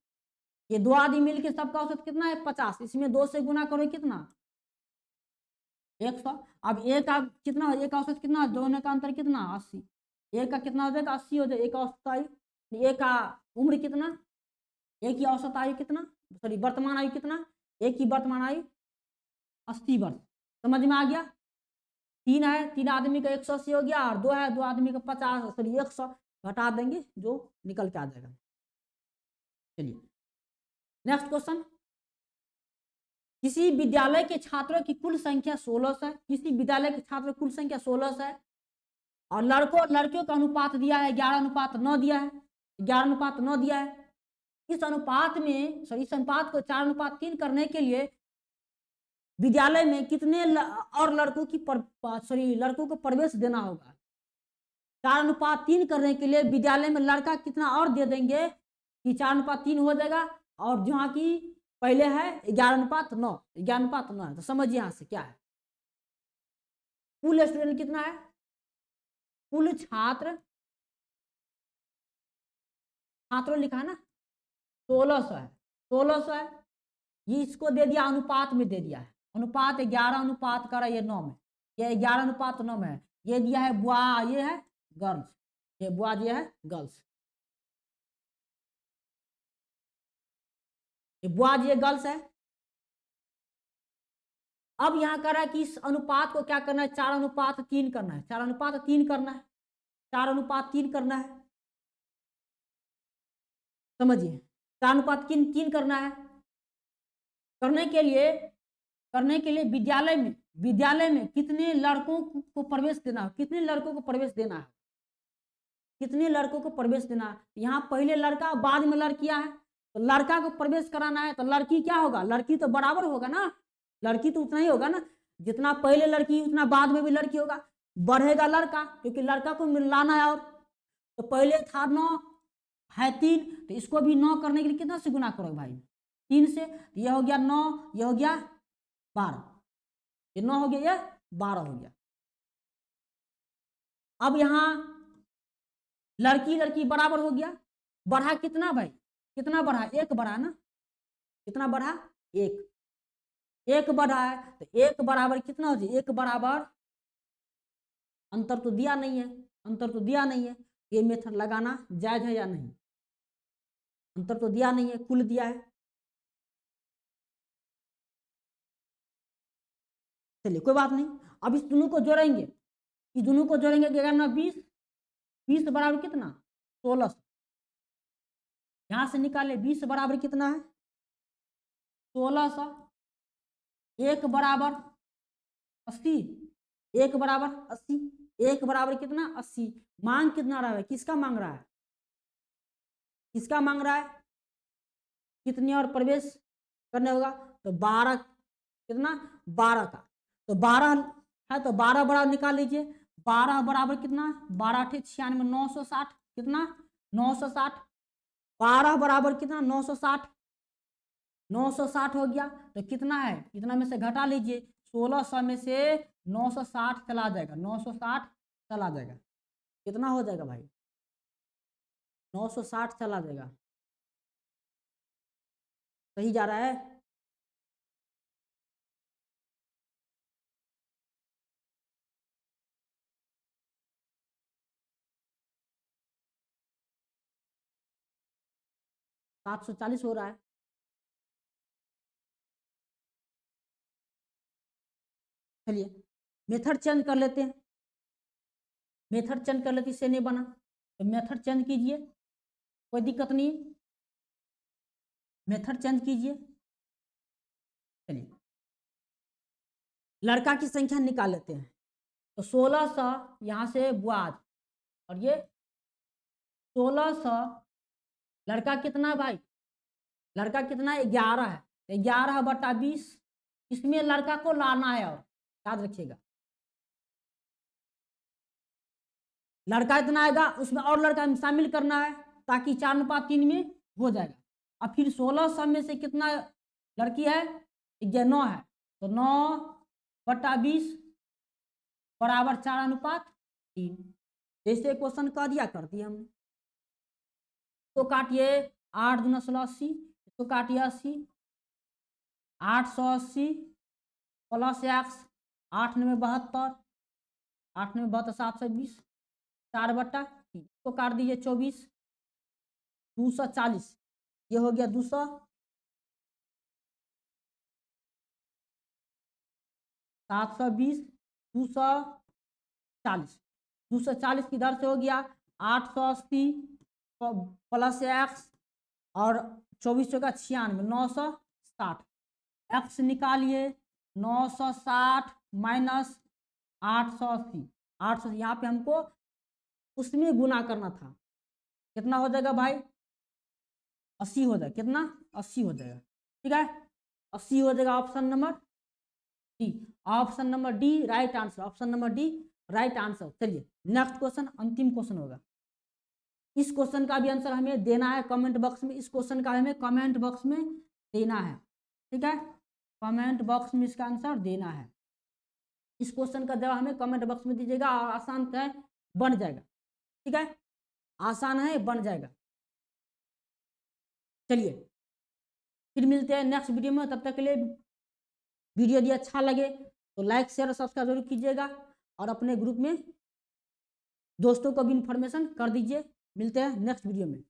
ये 2 आदमी मिल के सबका औसत कितना है 50। इसमें 2 से गुना करो कितना 100। अब ए का कितना एक का औसत कितना दोनों का अंतर कितना 80। एक का कितना हो जाएगा 80 हो जाएगा। एक औसत आयु एक का उम्र कितना एक की औसत आयु कितना सॉरी वर्तमान आयु कितना एक की वर्तमान आयु 80 वर्ष। समझ में आ गया। 3 है 3 आदमी का 180 हो गया और 2 है 2 आदमी का 50 सॉरी 100 घटा देंगे जो निकल के आ जाएगा। चलिए नेक्स्ट क्वेश्चन। किसी विद्यालय के छात्रों की कुल संख्या 16 है। किसी विद्यालय के छात्रों की कुल संख्या 16 है और लड़कों और लड़कियों का अनुपात दिया है 11:9 दिया है 11:9 दिया है। इस अनुपात में सॉरी इस अनुपात को 4:3 करने के लिए विद्यालय में कितने और लड़कों की लड़कों को प्रवेश देना होगा। 4:3 करने के लिए विद्यालय में लड़का कितना और दे देंगे कि 4:3 हो जाएगा और जहाँ की पहले है 11:9 11:9 है। तो समझिए यहां से क्या है कुल स्टूडेंट कितना है कुल छात्रों लिखा है ना 1600 है 1600 है। ये इसको दे दिया अनुपात में दे दिया है अनुपात 11 अनुपात कर ये 9 में ये 11:9 में है। ये दिया है बुआ ये है गर्ल्स ये बुआ ये है गर्ल्स ये बुआ ये गर्ल्स है। अब यहां कह रहा है कि इस अनुपात को क्या करना है 4:3 करना है 4:3 करना है 4:3 करना है। समझिए 4:3 करना है। करने के लिए विद्यालय में कितने लड़कों को प्रवेश देना है कितने लड़कों को प्रवेश देना है कितने लड़कों को प्रवेश देना है। यहाँ पहले लड़का बाद में लड़कियां है तो लड़का को प्रवेश कराना है तो लड़की क्या होगा लड़की तो बराबर होगा ना लड़की तो उतना ही होगा ना जितना पहले लड़की उतना बाद में भी लड़की होगा बढ़ेगा लड़का क्योंकि लड़का को मिलाना है। और तो पहले था 9 है 3 तो इसको भी 9 करने के लिए कितना से गुना करोगे भाई 3 से। यह हो गया 9 यह हो गया 12 ये 9 हो गया ये 12 हो गया। अब यहां लड़की बराबर हो गया बढ़ा कितना भाई कितना बढ़ा 1 बढ़ा ना कितना बढ़ा 1 बढ़ा है तो 1 बराबर कितना हो जाए 1 बराबर अंतर तो दिया नहीं है ये मेथड लगाना जायज है या नहीं अंतर तो दिया नहीं है कुल दिया है। चलिए कोई बात नहीं। अब इस दोनों को जोड़ेंगे इस दोनों को जोड़ेंगे कि अगर ना 20 बराबर कितना 16 यहां से निकाले 20 बराबर कितना है 1600 1 बराबर 80 1 बराबर 80 1 बराबर कितना 80। मांग कितना रहा है किसका मांग रहा है कितने और प्रवेश करने होगा तो 12 कितना 12 का तो 12 है तो 12 बराबर निकाल लीजिए 12 बराबर कितना 12 8 96 960 कितना 960 12 बराबर कितना 960 हो गया तो कितना है कितना में से घटा लीजिए 1600 में से 960 चला जाएगा 960 चला जाएगा कितना हो जाएगा भाई 960 चला जाएगा सही जा रहा है। $740 हो रहा है। चलिए मेथड चेंज कर लेते हैं इससे नहीं बना तो मेथड चेंज कीजिए कोई दिक्कत नहीं मेथड चेंज कीजिए। चलिए लड़का की संख्या निकाल लेते हैं तो 1600 यहां से बुआज और ये 1600 लड़का कितना भाई लड़का कितना 11 है 11/20 इसमें लड़का को लाना है और याद रखिएगा लड़का इतना आएगा उसमें और लड़का शामिल करना है ताकि 4:3 में हो जाएगा। अब फिर 1600 में से कितना लड़की है 9 है, तो 9/20 बराबर 4:3। जैसे क्वेश्चन कर दिया कर दिया हमने। तो काटिए 8 दूना 16 80, इसको काटिए 80, 880 प्लस x 8 9 72, 8 9 72 720, 4/3, इसको काट दीजिए 24, 240, ये हो गया 200, 720, 240, 240 की दर से हो गया 880 प्लस x और 24 का 96, 960, x निकालिए 960 माइनस 880, 800 यहाँ पे हमको उसमें गुना करना था। कितना हो जाएगा भाई? 80 हो जाएगा। कितना? 80 हो जाएगा। ठीक है, 80 हो जाएगा। Option number D, option number D right answer, option number D right answer. चलिए नेक्स्ट क्वेश्चन, अंतिम क्वेश्चन होगा। इस क्वेश्चन का भी आंसर हमें देना है कमेंट बॉक्स में, इस क्वेश्चन का हमें कमेंट बॉक्स में देना है। ठीक है, कमेंट बॉक्स में इसका आंसर देना है। इस क्वेश्चन का जवाब हमें कमेंट बॉक्स में दीजिएगा। आसान है, बन जाएगा। ठीक है, आसान है, बन जाएगा। चलिए फिर मिलते हैं नेक्स्ट वीडियो में। तब तक के लिए वीडियो यदि अच्छा लगे तो लाइक शेयर और सब्सक्राइब जरूर कीजिएगा और अपने ग्रुप में दोस्तों को भी इन्फॉर्मेशन कर दीजिए। मिलते हैं नेक्स्ट वीडियो में।